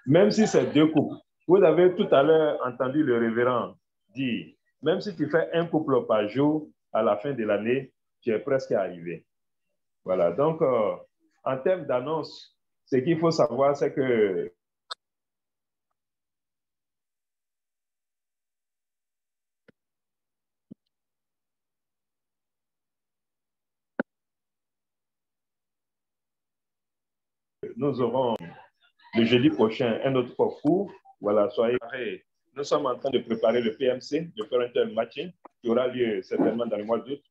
Même si c'est 2 couples, vous avez tout à l'heure entendu le révérend dire, même si tu fais un couple par jour, à la fin de l'année, tu es presque arrivé. Voilà, donc en termes d'annonce, ce qu'il faut savoir, c'est que nous aurons le jeudi prochain un autre concours. Voilà, soyez prêts. Nous sommes en train de préparer le PMC, le Parental Matching, qui aura lieu certainement dans le mois d'août.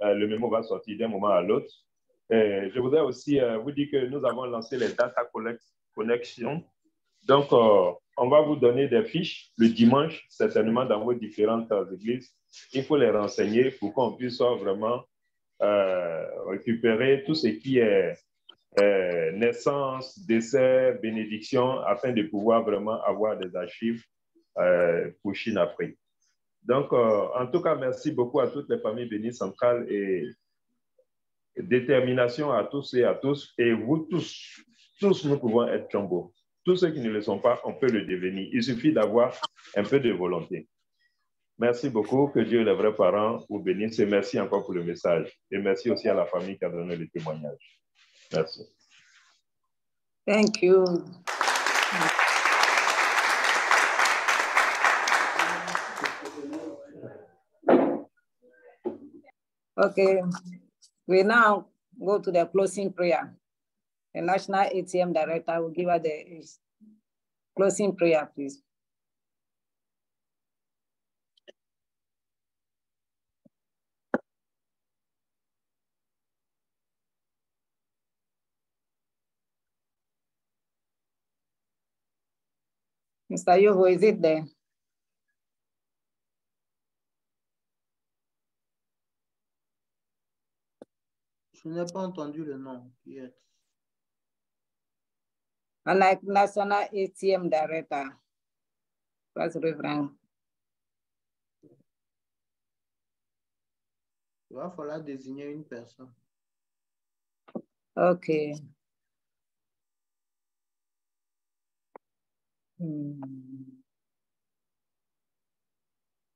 Le mémo va sortir d'un moment à l'autre. Je voudrais aussi vous dire que nous avons lancé les Data Connection. Donc, on va vous donner des fiches le dimanche, certainement dans vos différentes églises. Il faut les renseigner pour qu'on puisse vraiment récupérer tout ce qui est naissance, décès, bénédiction, afin de pouvoir vraiment avoir des archives pour Chine-Afrique. Donc, en tout cas, merci beaucoup à toutes les familles bénies centrales et détermination à tous et à tous. Et vous tous, nous pouvons être Tchombo. Tous ceux qui ne le sont pas, on peut le devenir. Il suffit d'avoir un peu de volonté. Merci beaucoup. Que Dieu, les vrais parents, vous bénisse. Et merci encore pour le message. Et merci aussi à la famille qui a donné le témoignage. Merci. Thank you. Okay, we now go to the closing prayer. The National ATM Director will give us the closing prayer, please. Mr. Yovo, is it there? Je n'ai pas entendu le nom. Qui est? Like National ATM Director. That's Reverend. Il va falloir désigner une personne. Okay.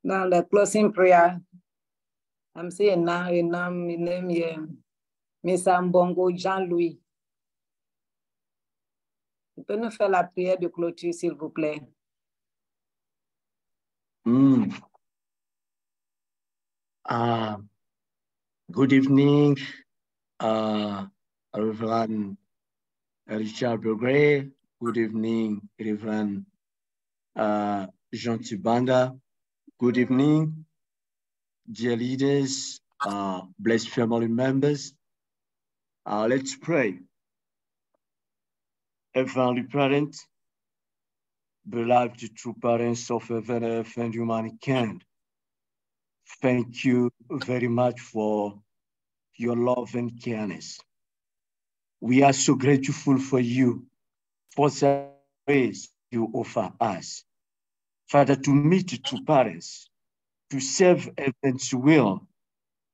Now the closing prayer. I'm saying now, my name is Mr. Mbongo Jean-Louis. Vous pouvez nous faire la prière de clôture, s'il vous plaît. Good evening, Reverend Richard Begré. Good evening, Reverend Jean Tshibanda. Good evening, dear leaders, blessed family members. Let's pray. Heavenly Parent, beloved true parents of heaven, earth, and humankind, thank you very much for your love and kindness. We are so grateful for you, for the ways you offer us. Father, to meet true parents, to serve heaven's will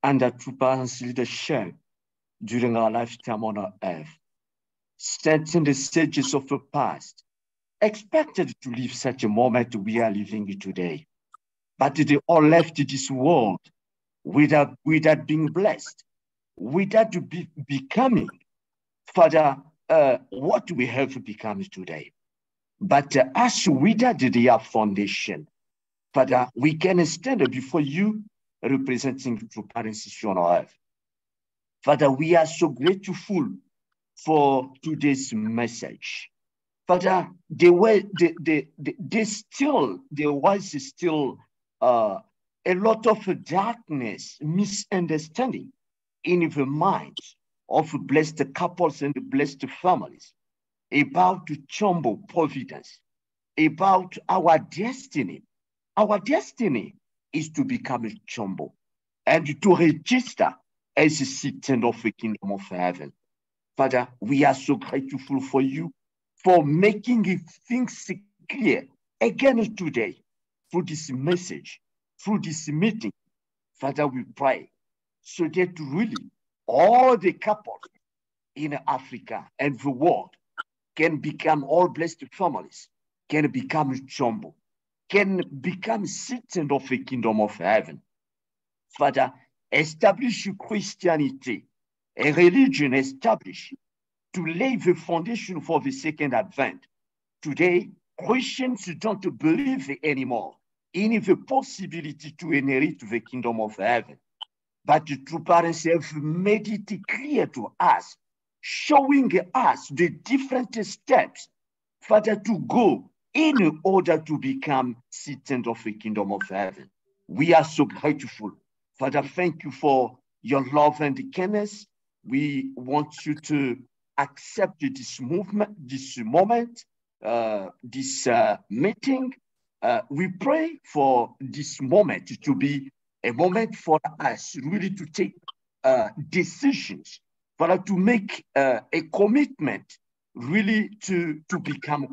under true parents' leadership during our lifetime on our earth. saints and the sages of the past expected to live such a moment we are living today. But they all left this world without being blessed, without becoming, Father, what we have become today. But as without their foundation, Father, we can stand before you representing true parents on earth. Father, we are so grateful for today's message. Father, there was still a lot of darkness, misunderstanding in the minds of blessed couples and blessed families about Chombo providence, about our destiny. Our destiny is to become a Chombo and to register as a citizen of the kingdom of heaven. Father, we are so grateful for you for making things clear again today through this message, through this meeting. Father, we pray so that really all the couples in Africa and the world can become all blessed families, can become Chombo, can become citizens of the kingdom of heaven. Father, establish Christianity, a religion established to lay the foundation for the second advent. Today, Christians don't believe anymore in the possibility to inherit the kingdom of heaven. But the true parents have made it clear to us, showing us the different steps, Father, to go in order to become citizens of the kingdom of heaven. We are so grateful. Father, thank you for your love and kindness. We want you to accept this movement, this moment, this meeting. We pray for this moment to be a moment for us really to take decisions, for us to make a commitment really to become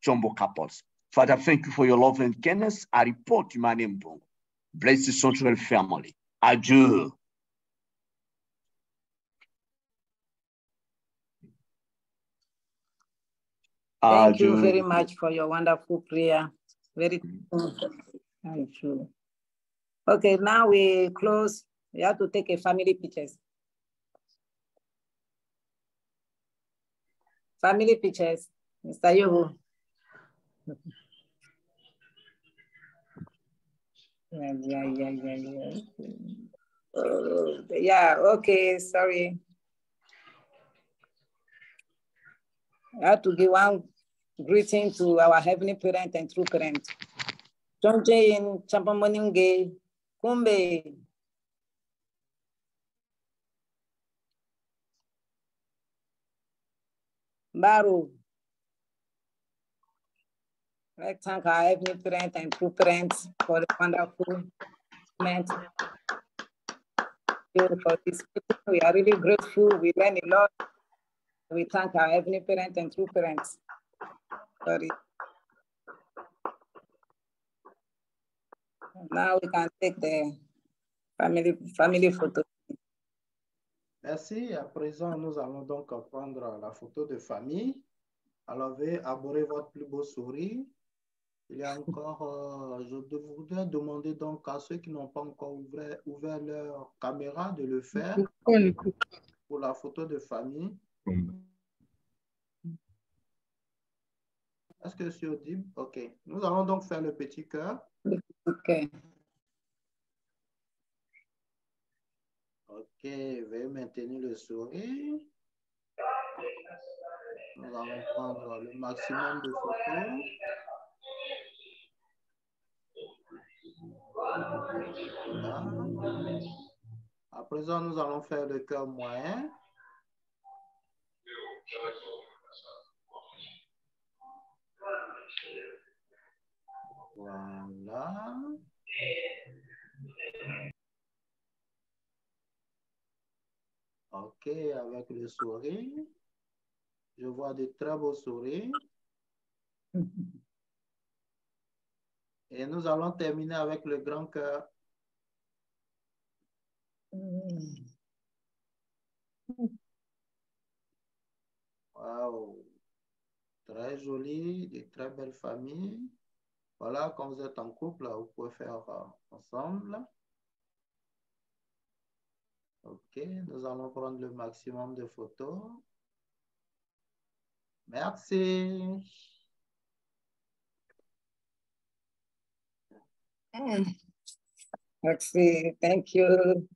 Chombo couples. Father, thank you for your love and kindness. I report to my name, bless the Central family. Adieu. Thank you very much for your wonderful prayer. Very true. Okay, now we close. We have to take a family pictures. Family pictures. Mr. Yoho. Yeah, okay, sorry. I have to give one greeting to our heavenly parent and true parent. Chonje in Champamoninge, Kumbe. Baru. I thank our heavenly parent and true parents for the wonderful moment. For this meeting. We are really grateful. We learn a lot. We thank our heavenly parent and true parents. Sorry. Now we can take the family photo. Merci. À présent, nous allons donc prendre la photo de famille. Alors, veuillez arborer votre plus beau sourire. Il y a encore, je voudrais demander donc à ceux qui n'ont pas encore ouvert leur caméra de le faire pour la photo de famille. Est-ce que c'est audible? OK. Nous allons donc faire le petit cœur. OK. OK. Veuillez maintenir le sourire. Nous allons prendre le maximum de photos. Voilà. À présent, nous allons faire le cœur moyen. Voilà. OK, avec le sourire. Je vois de très beaux sourires. Et nous allons terminer avec le grand cœur. Waouh. Très joli, de très belles familles. Voilà, quand vous êtes en couple, vous pouvez faire ensemble. OK, nous allons prendre le maximum de photos. Merci. Merci, thank you.